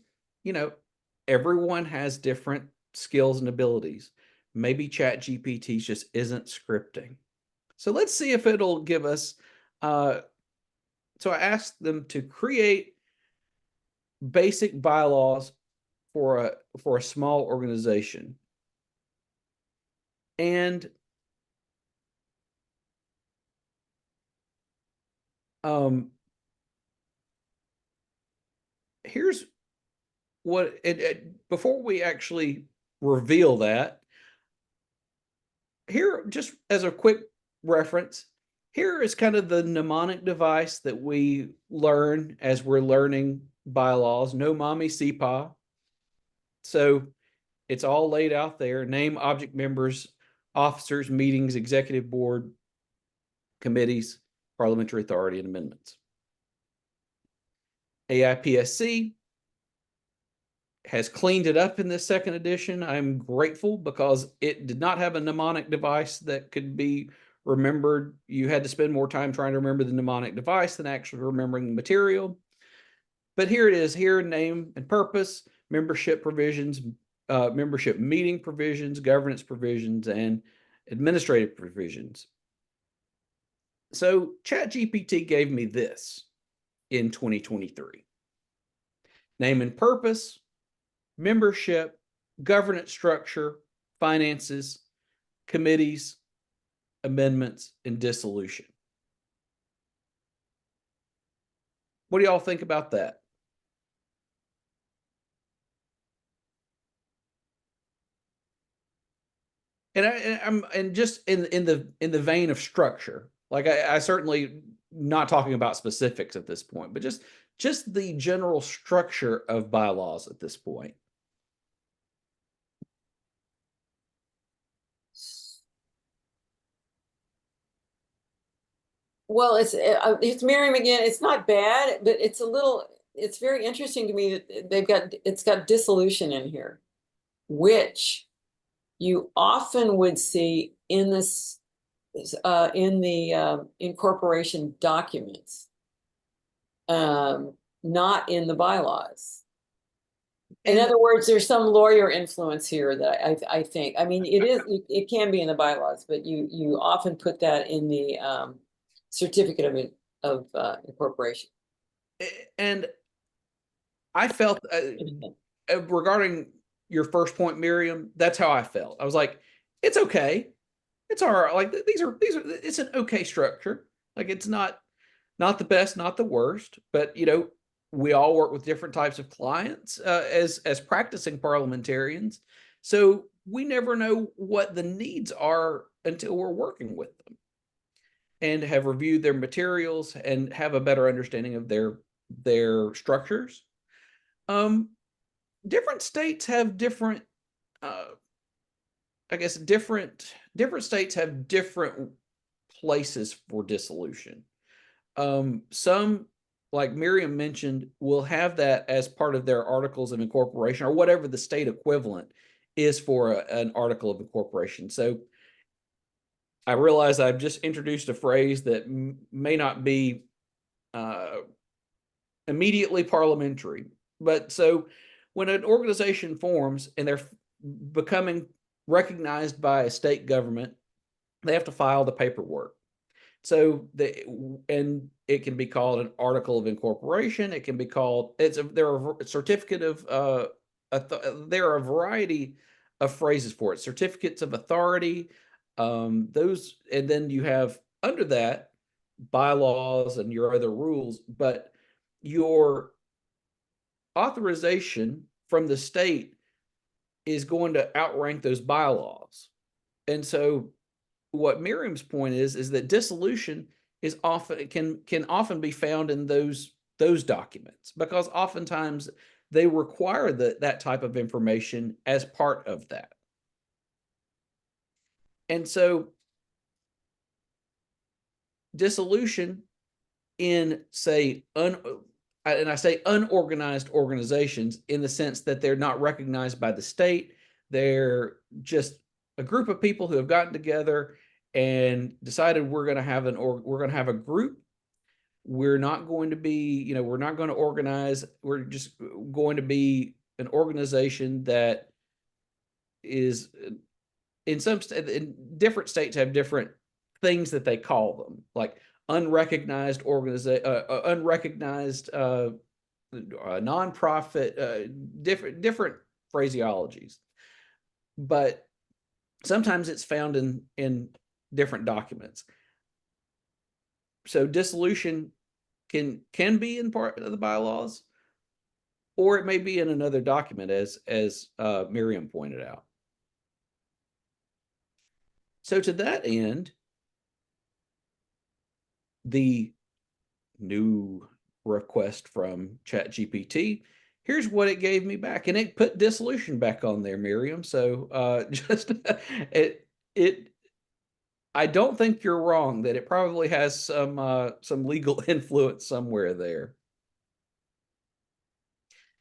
everyone has different skills and abilities. Maybe ChatGPT just isn't scripting. So let's see if it'll give us. So I asked them to create basic bylaws for a small organization. And here's what before we actually reveal that, here, just as a quick reference, here is kind of the mnemonic device that we learn as we're learning bylaws. No mommy CPA. So it's all laid out there. Name, object members, officers, meetings, executive board, committees, parliamentary authority, and amendments. AIPSC has cleaned it up in this second edition. I'm grateful because it did not have a mnemonic device that could be remembered. You had to spend more time trying to remember the mnemonic device than actually remembering the material. But here it is, here, name and purpose, membership provisions, membership meeting provisions, governance provisions, and administrative provisions. So ChatGPT gave me this in 2023. Name and purpose, membership, governance structure, finances, committees, amendments, and dissolution. What do y'all think about that? And just in the vein of structure, like I certainly not talking about specifics at this point, but just the general structure of bylaws at this point. Well, it's Miriam again. It's not bad, but it's very interesting to me that it's got dissolution in here, which you often would see in this in the incorporation documents, not in the bylaws. In other words, there's some lawyer influence here that I think. I mean, it can be in the bylaws, but you often put that in the certificate of incorporation. And I felt regarding your first point, Miriam, that's how I felt. I was like, it's okay. It's all right. Like it's an okay structure. Like it's not the best, not the worst, but we all work with different types of clients as practicing parliamentarians. So we never know what the needs are until we're working with them and have reviewed their materials and have a better understanding of their structures. Different states have different, I guess different states have different places for dissolution. Some, like Miriam mentioned, will have that as part of their articles of incorporation or whatever the state equivalent is for an article of incorporation. So I realize I've just introduced a phrase that may not be immediately parliamentary, but so when an organization forms and they're becoming recognized by a state government, they have to file the paperwork. So and it can be called an article of incorporation. It can be called there are a certificate of there are a variety of phrases for it. Certificates of authority, those, and then you have under that bylaws and your other rules, but your authorization from the state is going to outrank those bylaws. And so what Miriam's point is that dissolution is often can often be found in those documents, because oftentimes they require that type of information as part of that. And so dissolution in, say, and I say unorganized organizations in the sense that they're not recognized by the state. They're just a group of people who have gotten together and decided we're going to have a group. We're not going to be, we're not going to organize. We're just going to be an organization that is in different states have different things that they call them, like unrecognized unrecognized nonprofit, different phraseologies, but sometimes it's found in different documents. So dissolution can be in part of the bylaws, or it may be in another document, as Miriam pointed out. So to that end, the new request from ChatGPT, here's what it gave me back, and it put dissolution back on there, Miriam. So just I don't think you're wrong that it probably has some legal influence somewhere there.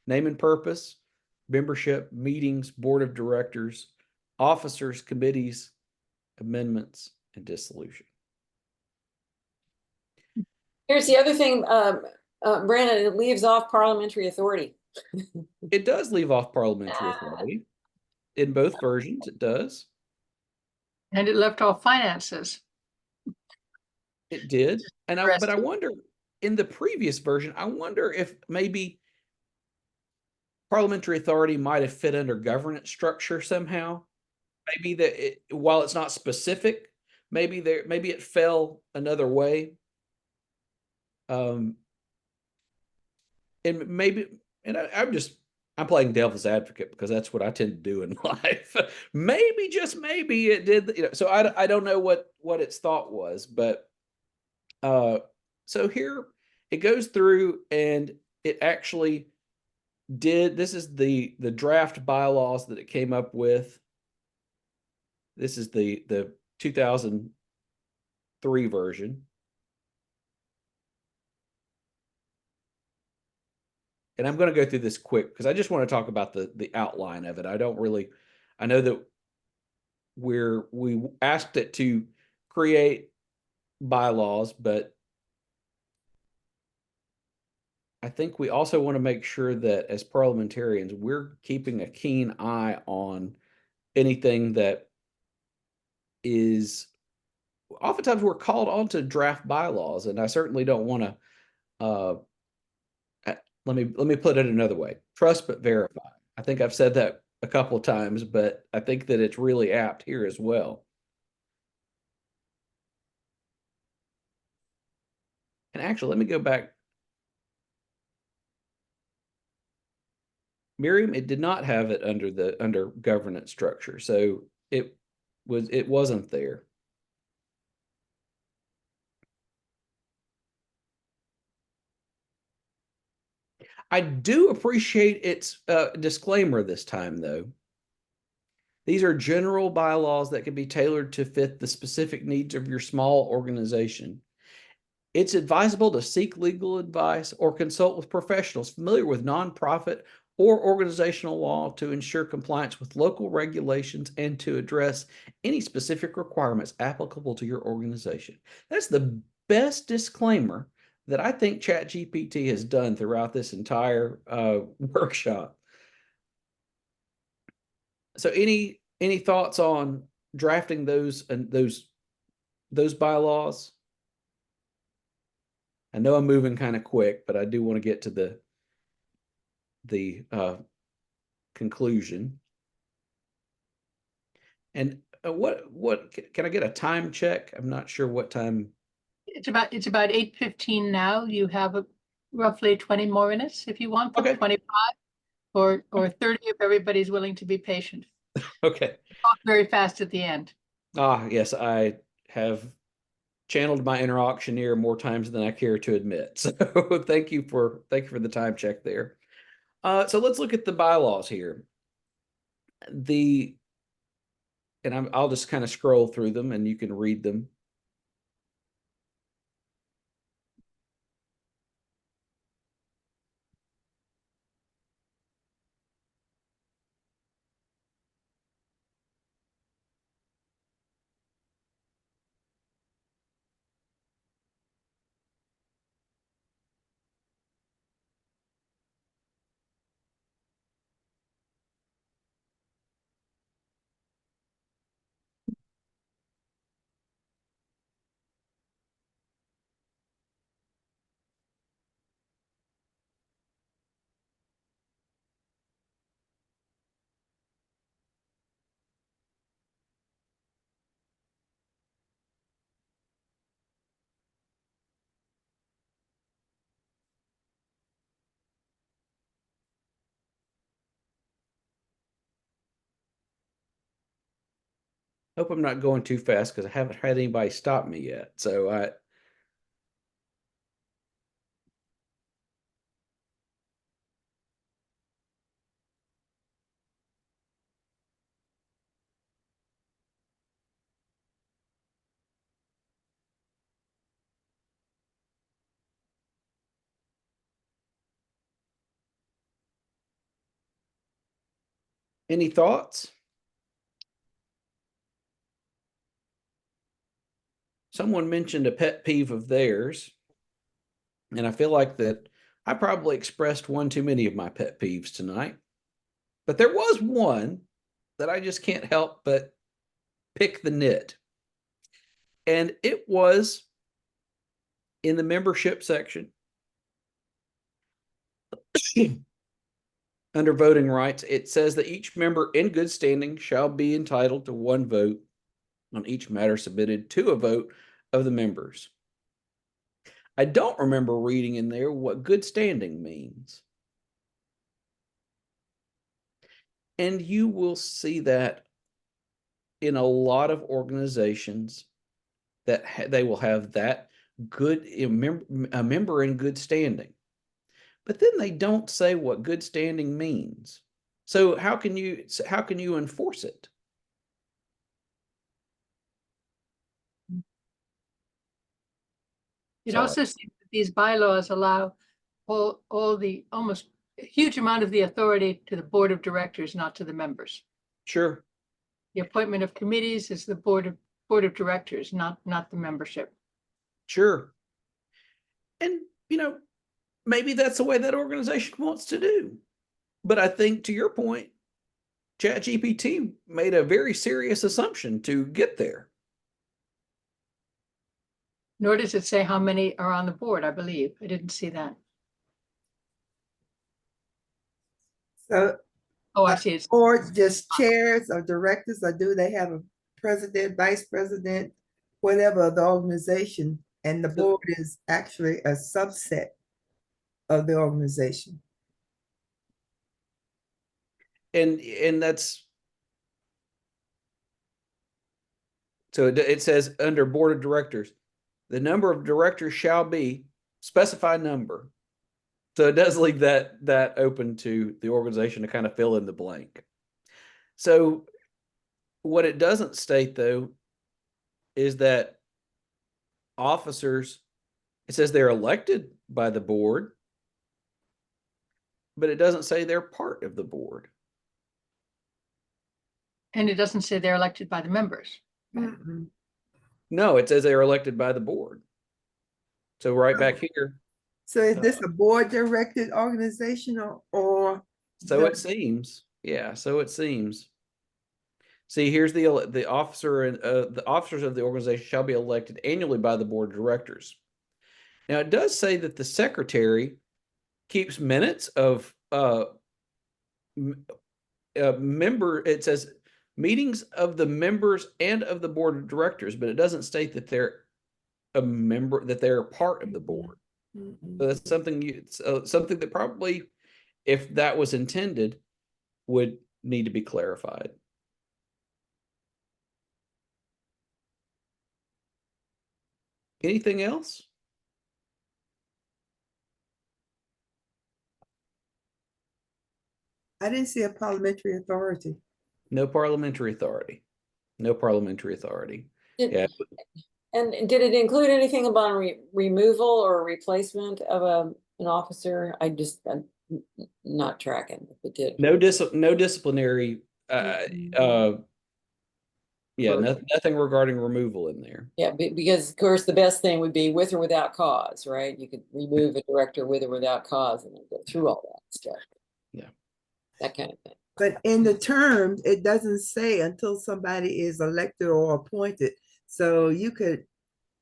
Name and purpose, membership, meetings, board of directors, officers, committees, amendments, and dissolution. Here's the other thing, Brandon, it leaves off parliamentary authority. It does leave off parliamentary authority. In both versions, it does. And it left off finances. It did. But I Interesting. wonder, in the previous version, I wonder if maybe parliamentary authority might have fit under governance structure somehow. Maybe that while it's not specific, maybe it fell another way. And maybe, and I'm playing devil's advocate because that's what I tend to do in life. Maybe, just maybe it did, so I don't know what its thought was, but so here it goes through and it actually this is the draft bylaws that it came up with. This is the 2003 version. And I'm going to go through this quick because I just want to talk about the outline of it. I know that we asked it to create bylaws, but I think we also want to make sure that as parliamentarians, we're keeping a keen eye on anything that is, oftentimes we're called on to draft bylaws, and I certainly don't want to, let me put it another way, trust but verify. I think I've said that a couple of times, but I think that it's really apt here as well. And actually, let me go back. Miriam, it did not have it under governance structure, so it wasn't there. I do appreciate its disclaimer this time, though. These are general bylaws that can be tailored to fit the specific needs of your small organization. It's advisable to seek legal advice or consult with professionals familiar with nonprofit or organizational law to ensure compliance with local regulations and to address any specific requirements applicable to your organization. That's the best disclaimer that I think ChatGPT has done throughout this entire workshop. So any thoughts on drafting those bylaws? I know I'm moving kind of quick, but I do want to get to the conclusion. And what can I get a time check? I'm not sure what time. It's about 8:15 now. You have roughly 20 more minutes if you want, Okay. 25 or 30 if everybody's willing to be patient. Okay. Talk very fast at the end. Yes, I have channeled my inner auctioneer more times than I care to admit. So thank you for the time check there. So let's look at the bylaws here. I'll just kind of scroll through them and you can read them. Hope I'm not going too fast because I haven't had anybody stop me yet. So Any thoughts? Someone mentioned a pet peeve of theirs, and I feel like that I probably expressed one too many of my pet peeves tonight. But there was one that I just can't help but pick the nit. And it was in the membership section under voting rights. It says that each member in good standing shall be entitled to one vote on each matter submitted to a vote of the members. I don't remember reading in there what good standing means. And you will see that in a lot of organizations that they will have that good a member in good standing. But then they don't say what good standing means. So how can you enforce it? It Sorry. also seems that these bylaws allow all the almost a huge amount of the authority to the board of directors, not to the members. Sure. The appointment of committees is the board of directors, not the membership. Sure. And, maybe that's the way that organization wants to do. But I think, to your point, ChatGPT made a very serious assumption to get there. Nor does it say how many are on the board, I believe. I didn't see that. So, Oh, I see. It's or just chairs or directors, or do they have a president, vice president, whatever of the organization, and the board is actually a subset of the organization? And that's, so it says under board of directors, the number of directors shall be specified number. So it does leave that open to the organization to kind of fill in the blank. So what it doesn't state, though, is that officers, it says they're elected by the board, but it doesn't say they're part of the board. and it doesn't say they're elected by the members. Mm-mm. No, it says they're elected by the board. So right back here. So is this a board directed organization or? So it seems, yeah, so it seems. See, here's the officer and the officers of the organization shall be elected annually by the board of directors. Now it does say that the secretary keeps minutes of member. It says meetings of the members and of the board of directors, but it doesn't state that they're a member, that they're part of the board. So that's something something that probably, if that was intended, would need to be clarified. Anything else? I didn't see a parliamentary authority. No parliamentary authority. No parliamentary authority. Yeah. And did it include anything about removal or replacement of an officer? I'm not tracking if it did. No disciplinary. Yeah, nothing regarding removal in there. Yeah, because of course the best thing would be with or without cause, right? You could remove a director with or without cause and then go through all that stuff. Yeah. That kind of thing. But in the terms, it doesn't say until somebody is elected or appointed. So you could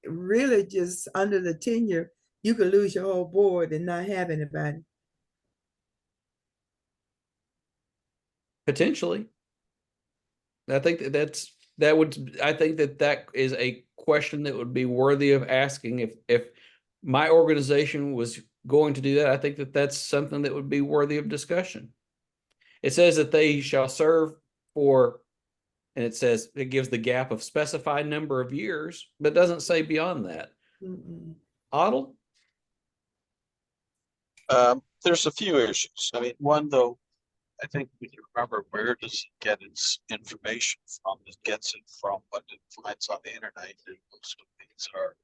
really just under the tenure, you could lose your whole board and not have anybody. Potentially. I think I think that is a question that would be worthy of asking. If my organization was going to do that, I think that's something that would be worthy of discussion. It says that they shall serve for, and it says it gives the gap of specified number of years, but doesn't say beyond that. Otto? There's a few issues. I mean, one though, I think we can remember, where does it get its information from? It gets it from what it finds on the internet, and most of these are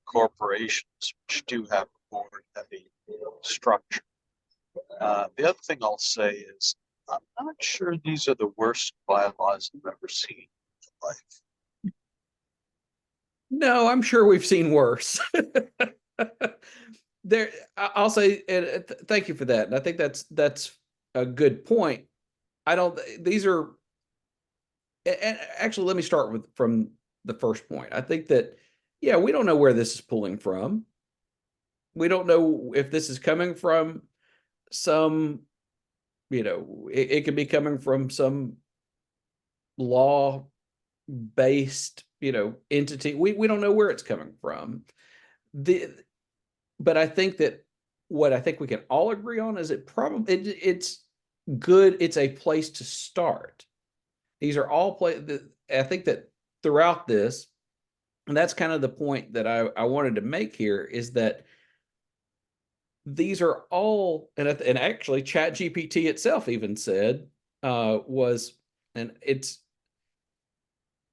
corporations which do have a board heavy structure. The other thing I'll say is, I'm not sure these are the worst bylaws I've ever seen in life. No, I'm sure we've seen worse. There, I'll say, and thank you for that. And I think that's a good point. I don't. These are, and actually, let me start from the first point. I think that, yeah, we don't know where this is pulling from. We don't know if this is coming from some, it could be coming from some law-based, entity. We don't know where it's coming from. But I think that what I think we can all agree on is it's good. It's a place to start. These are all I think that throughout this, and that's kind of the point that I wanted to make here, is that these are all, and actually ChatGPT itself even said,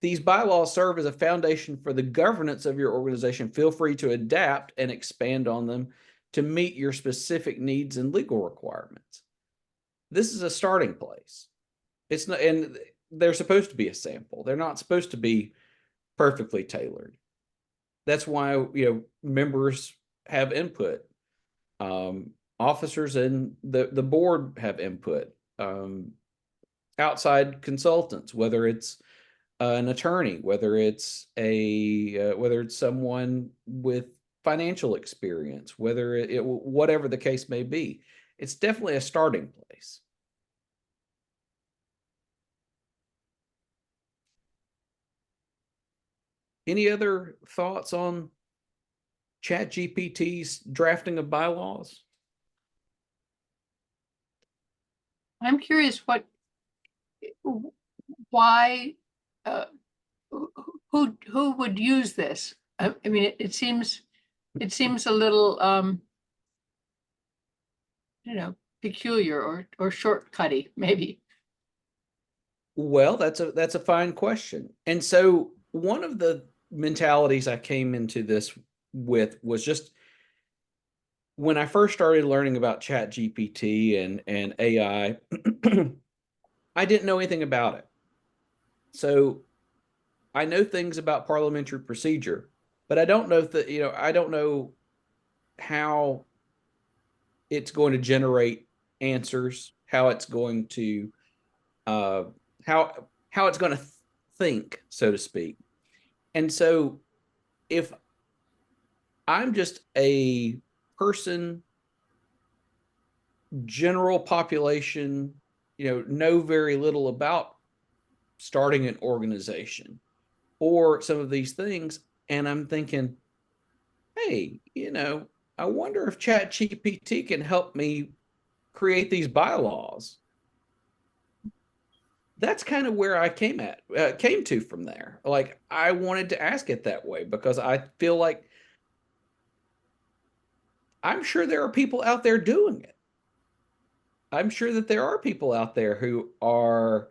these bylaws serve as a foundation for the governance of your organization. Feel free to adapt and expand on them to meet your specific needs and legal requirements. This is a starting place. It's not, and they're supposed to be a sample. They're not supposed to be perfectly tailored. That's why, members have input. Officers and the board have input. Outside consultants, whether it's an attorney, whether it's someone with financial experience, whatever the case may be, it's definitely a starting place. Any other thoughts on ChatGPT's drafting of bylaws? I'm curious why, who would use this? I mean, it seems a little, peculiar or shortcutty, maybe. Well, that's a fine question. And so one of the mentalities I came into this with was just when I first started learning about ChatGPT and AI, I didn't know anything about it. So I know things about parliamentary procedure, but I don't know I don't know how it's going to generate answers, how it's going to how it's going to think, so to speak. And so if I'm just a person, general population, know very little about starting an organization or some of these things, and I'm thinking, hey, I wonder if ChatGPT can help me create these bylaws. That's kind of where I came to from there. Like, I wanted to ask it that way because I feel like I'm sure there are people out there doing it. I'm sure that there are people out there who are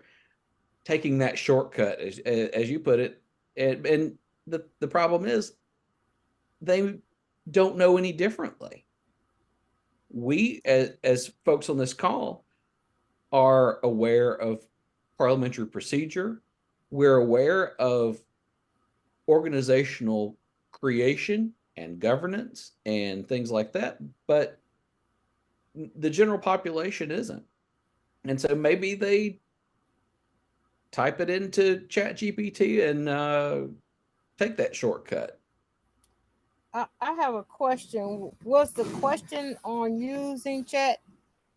taking that shortcut, as you put it. And the problem is they don't know any differently. We, as folks on this call, are aware of parliamentary procedure. We're aware of organizational creation and governance and things like that, but the general population isn't. And so maybe they type it into ChatGPT and take that shortcut. I have a question. Was the question on using Chat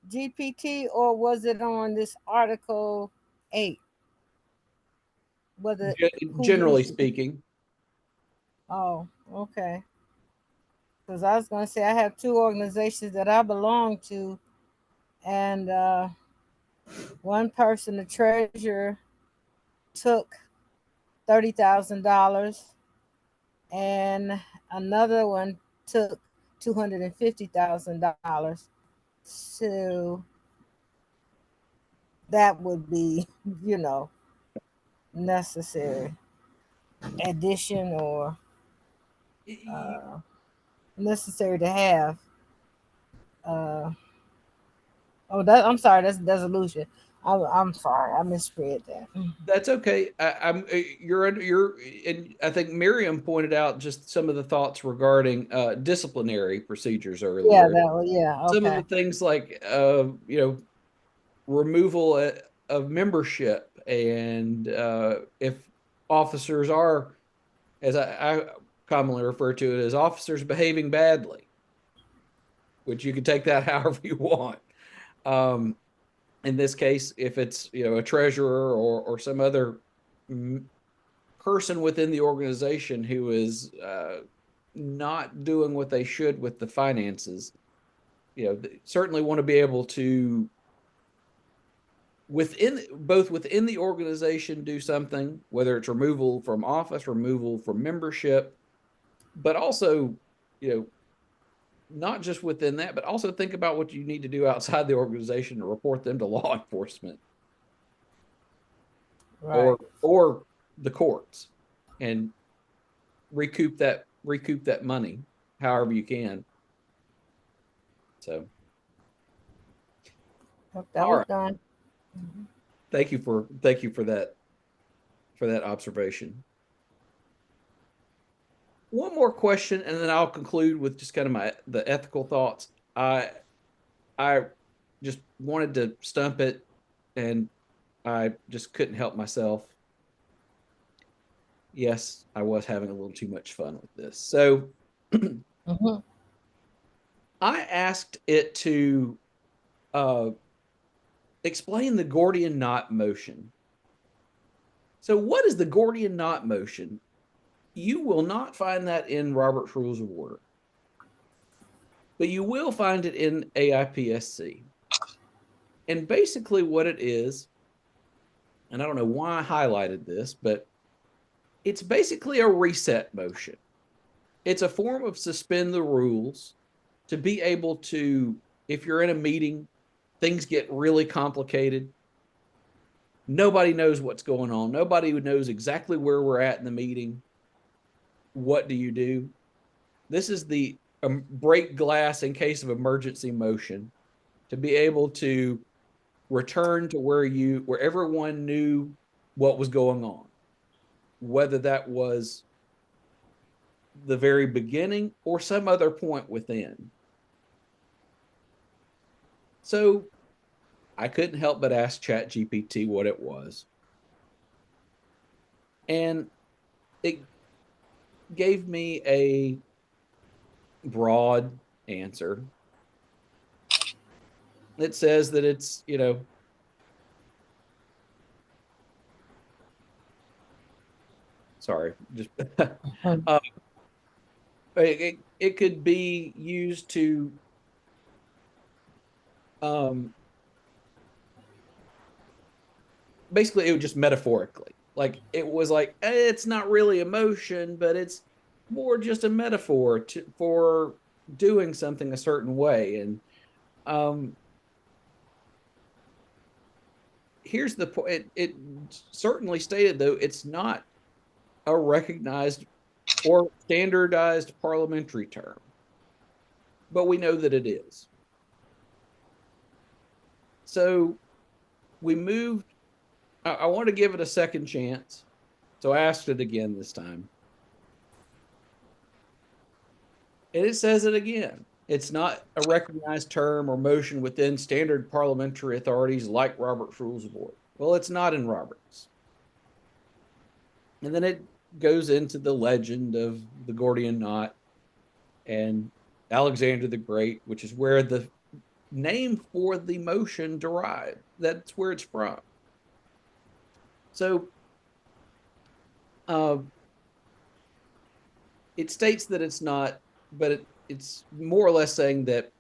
GPT or was it on this Article 8? Whether Generally speaking. Oh, okay. Because I was going to say I have two organizations that I belong to, and one person, the treasurer, took $30,000, and another one took $250,000. So that would be, necessary addition or necessary to have. I'm sorry, that's dissolution. I'm sorry, I misread that. That's okay. And I think Miriam pointed out just some of the thoughts regarding disciplinary procedures Yeah, earlier. that was, yeah, Some of the okay. things like removal of membership, and if officers are, as I commonly refer to it as, officers behaving badly, which you can take that however you want. In this case, if it's a treasurer or some other person within the organization who is not doing what they should with the finances, they certainly want to be able to, within the organization, do something, whether it's removal from office, removal from membership, but also, not just within that, but also think about what you need to do outside the organization to report them to law enforcement Right. or the courts, and recoup that money however you can. So That all was right, done. thank you for that observation. One more question, and then I'll conclude with just kind of the ethical thoughts. I just wanted to stump it, and I just couldn't help myself. Yes, I was having a little too much fun with this. So Mhm. I asked it to explain the Gordian knot motion. So what is the Gordian knot motion? You will not find that in Robert's Rules of Order, but you will find it in AIPSC. And basically what it is, and I don't know why I highlighted this, but it's basically a reset motion. It's a form of suspend the rules to be able to, if you're in a meeting, things get really complicated. Nobody knows what's going on. Nobody knows exactly where we're at in the meeting. What do you do? This is the break glass in case of emergency motion, to be able to return to where everyone knew what was going on, whether that was the very beginning or some other point within. So I couldn't help but ask ChatGPT what it was. And it gave me a broad answer. It says that it's, sorry, just it could be used to basically, it was just metaphorically, like it was like, it's not really emotion, but it's more just a metaphor for doing something a certain way. And here's the point. It certainly stated, though, it's not a recognized or standardized parliamentary term, but we know that it is. So we moved. I want to give it a second chance. So I asked it again this time. And it says it again. It's not a recognized term or motion within standard parliamentary authorities like Robert's Rules of Order. Well, it's not in Robert's. And then it goes into the legend of the Gordian knot and Alexander the Great, which is where the name for the motion derived. That's where it's from. So it states that it's not, but it's more or less saying that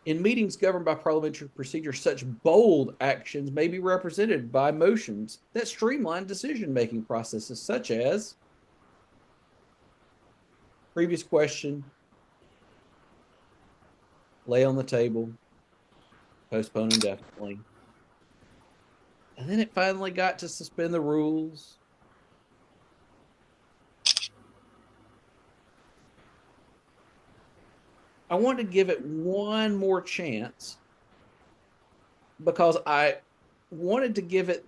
in meetings governed by parliamentary procedure, such bold actions may be represented by motions that streamline decision-making processes, such as previous question, lay on the table, postpone indefinitely. And then it finally got to suspend the rules. I wanted to give it one more chance because I wanted to give it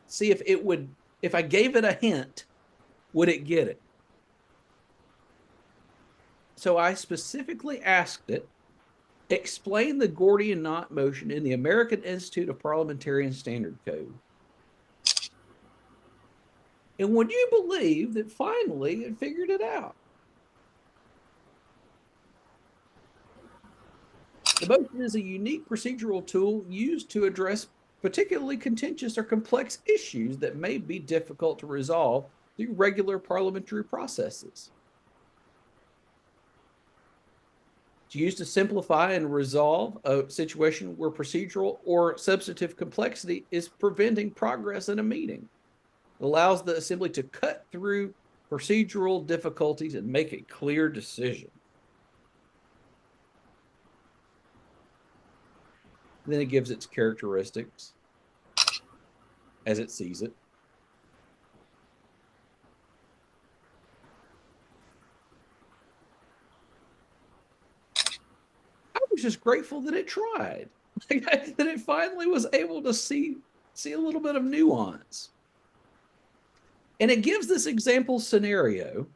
see if it would, if I gave it a hint, would it get it? So I specifically asked it, explain the Gordian knot motion in the American Institute of Parliamentarian Standard Code. And would you believe that finally it figured it out? The motion is a unique procedural tool used to address particularly contentious or complex issues that may be difficult to resolve through regular parliamentary processes. It's used to simplify and resolve a situation where procedural or substantive complexity is preventing progress in a meeting. It allows the assembly to cut through procedural difficulties and make a clear decision. Then it gives its characteristics as it sees it. I was just grateful that it tried, that it finally was able to see a little bit of nuance. And it gives this example scenario.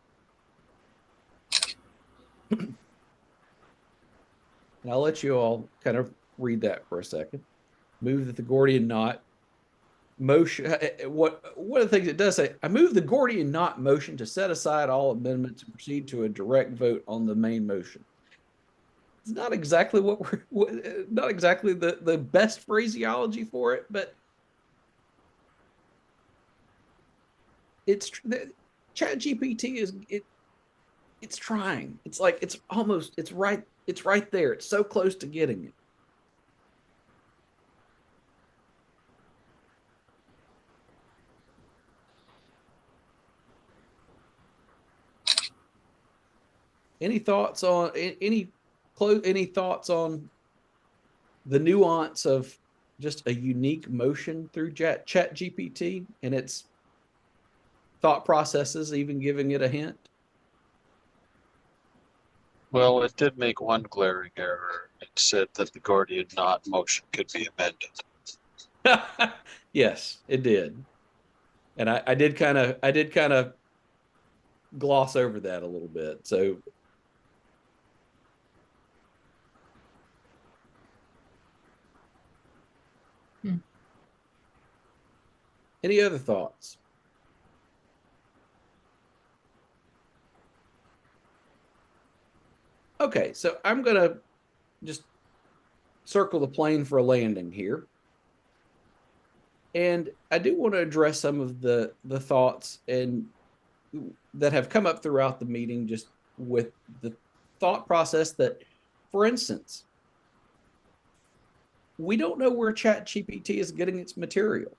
And I'll let you all kind of read that for a second. Move the Gordian knot motion. One of the things it does say, I move the Gordian knot motion to set aside all amendments and proceed to a direct vote on the main motion. It's not exactly not exactly the best phraseology for it, but it's ChatGPT it's trying. It's like it's right there. It's so close to getting it. Any thoughts on any thoughts on the nuance of just a unique motion through ChatGPT and its thought processes, even giving it a hint? Well, it did make one glaring error. It said that the Gordian knot motion could be amended. Yes, it did. And I did kind of gloss over that a little bit. So any other thoughts? Okay, so I'm going to just circle the plane for a landing here. And I do want to address some of the thoughts and that have come up throughout the meeting, just with the thought process that, for instance, we don't know where ChatGPT is getting its material.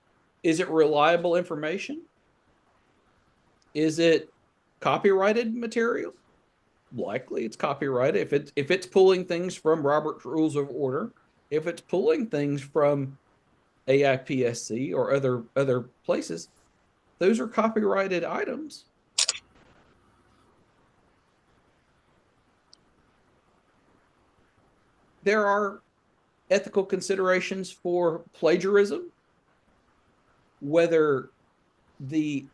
Is it reliable information? Is it copyrighted material? Likely it's copyrighted. If it's pulling things from Robert's Rules of Order, if it's pulling things from AIPSC or other places, those are copyrighted items. There are ethical considerations for plagiarism, whether the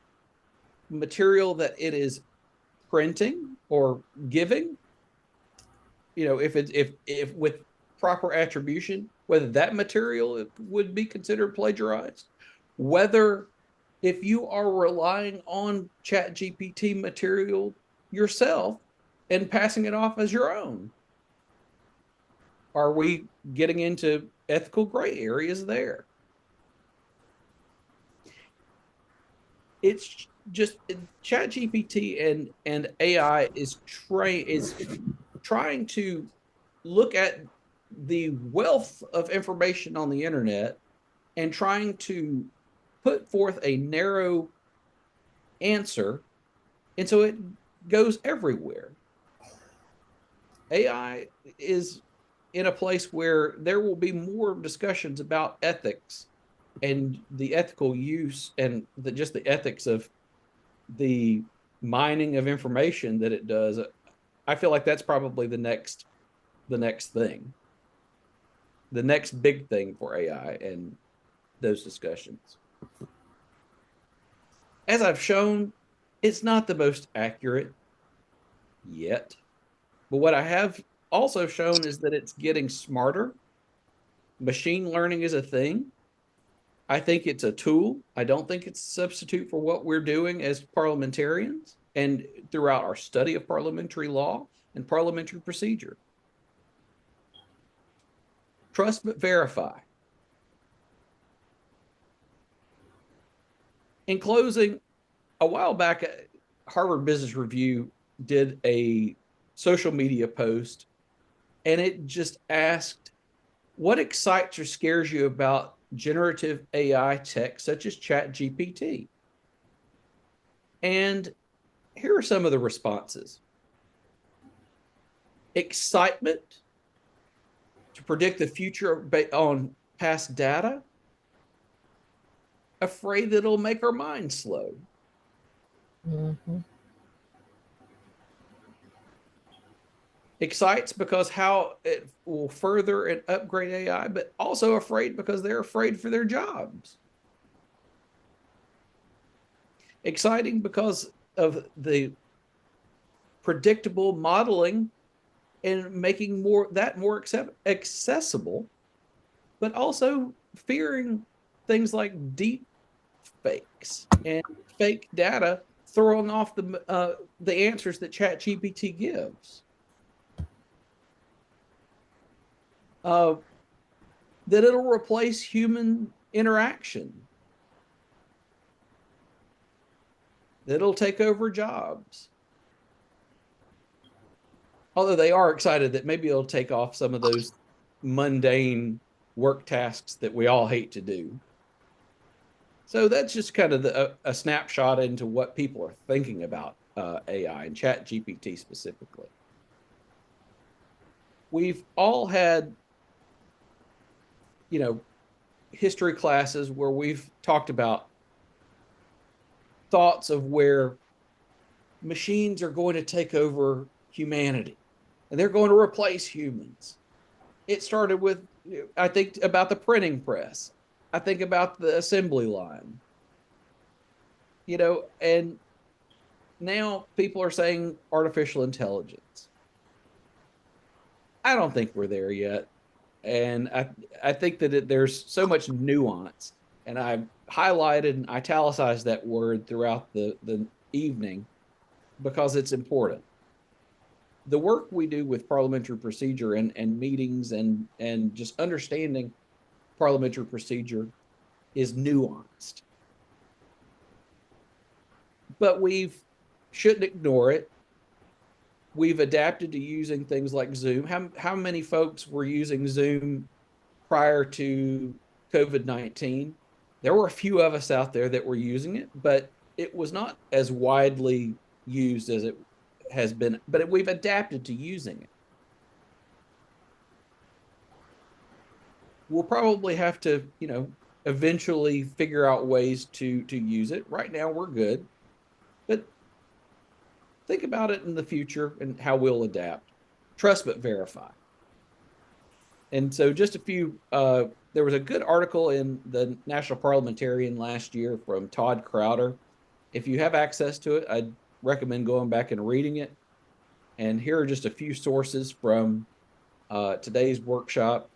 material that it is printing or giving, if with proper attribution, whether that material would be considered plagiarized, whether if you are relying on ChatGPT material yourself and passing it off as your own. Are we getting into ethical gray areas there? It's just ChatGPT and AI is trying to look at the wealth of information on the internet and trying to put forth a narrow answer, and so it goes everywhere. AI is in a place where there will be more discussions about ethics and the ethical use and just the ethics of the mining of information that it does. I feel like that's probably the next thing, the next big thing for AI, those discussions. As I've shown, it's not the most accurate yet, but what I have also shown is that it's getting smarter. Machine learning is a thing. I think it's a tool. I don't think it's a substitute for what we're doing as parliamentarians and throughout our study of parliamentary law and parliamentary procedure. Trust but verify. In closing, a while back, Harvard Business Review did a social media post, and it just asked, what excites or scares you about generative AI tech such as ChatGPT? And here are some of the responses. Excitement to predict the future based on past data. Afraid that it'll make our minds slow. Excites because how it will further and upgrade AI, but also afraid because they're afraid for their jobs. Exciting because of the predictable modeling and making more accessible, but also fearing things like deep fakes and fake data throwing off the answers that ChatGPT gives. That it'll replace human interaction. That it'll take over jobs. Although they are excited that maybe it'll take off some of those mundane work tasks that we all hate to do. So that's just kind of a snapshot into what people are thinking about AI and ChatGPT specifically. We've all had, history classes where we've talked about thoughts of where machines are going to take over humanity and they're going to replace humans. It started with, I think about the printing press. I think about the assembly line, and now people are saying artificial intelligence. I don't think we're there yet. And I think that there's so much nuance, and I've highlighted and italicized that word throughout the evening because it's important. The work we do with parliamentary procedure and meetings and just understanding parliamentary procedure is nuanced. But we shouldn't ignore it. We've adapted to using things like Zoom. How many folks were using Zoom prior to COVID-19? There were a few of us out there that were using it, but it was not as widely used as it has been, but we've adapted to using it. We'll probably have to, eventually figure out ways to use it. Right now we're good, but think about it in the future and how we'll adapt. Trust but verify. And so just a few, there was a good article in the National Parliamentarian last year from Todd Crowder. If you have access to it, I'd recommend going back and reading it. And here are just a few sources from today's workshop,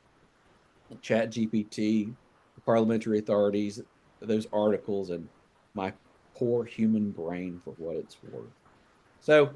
ChatGPT, the parliamentary authorities, those articles, and my poor human brain for what it's worth. So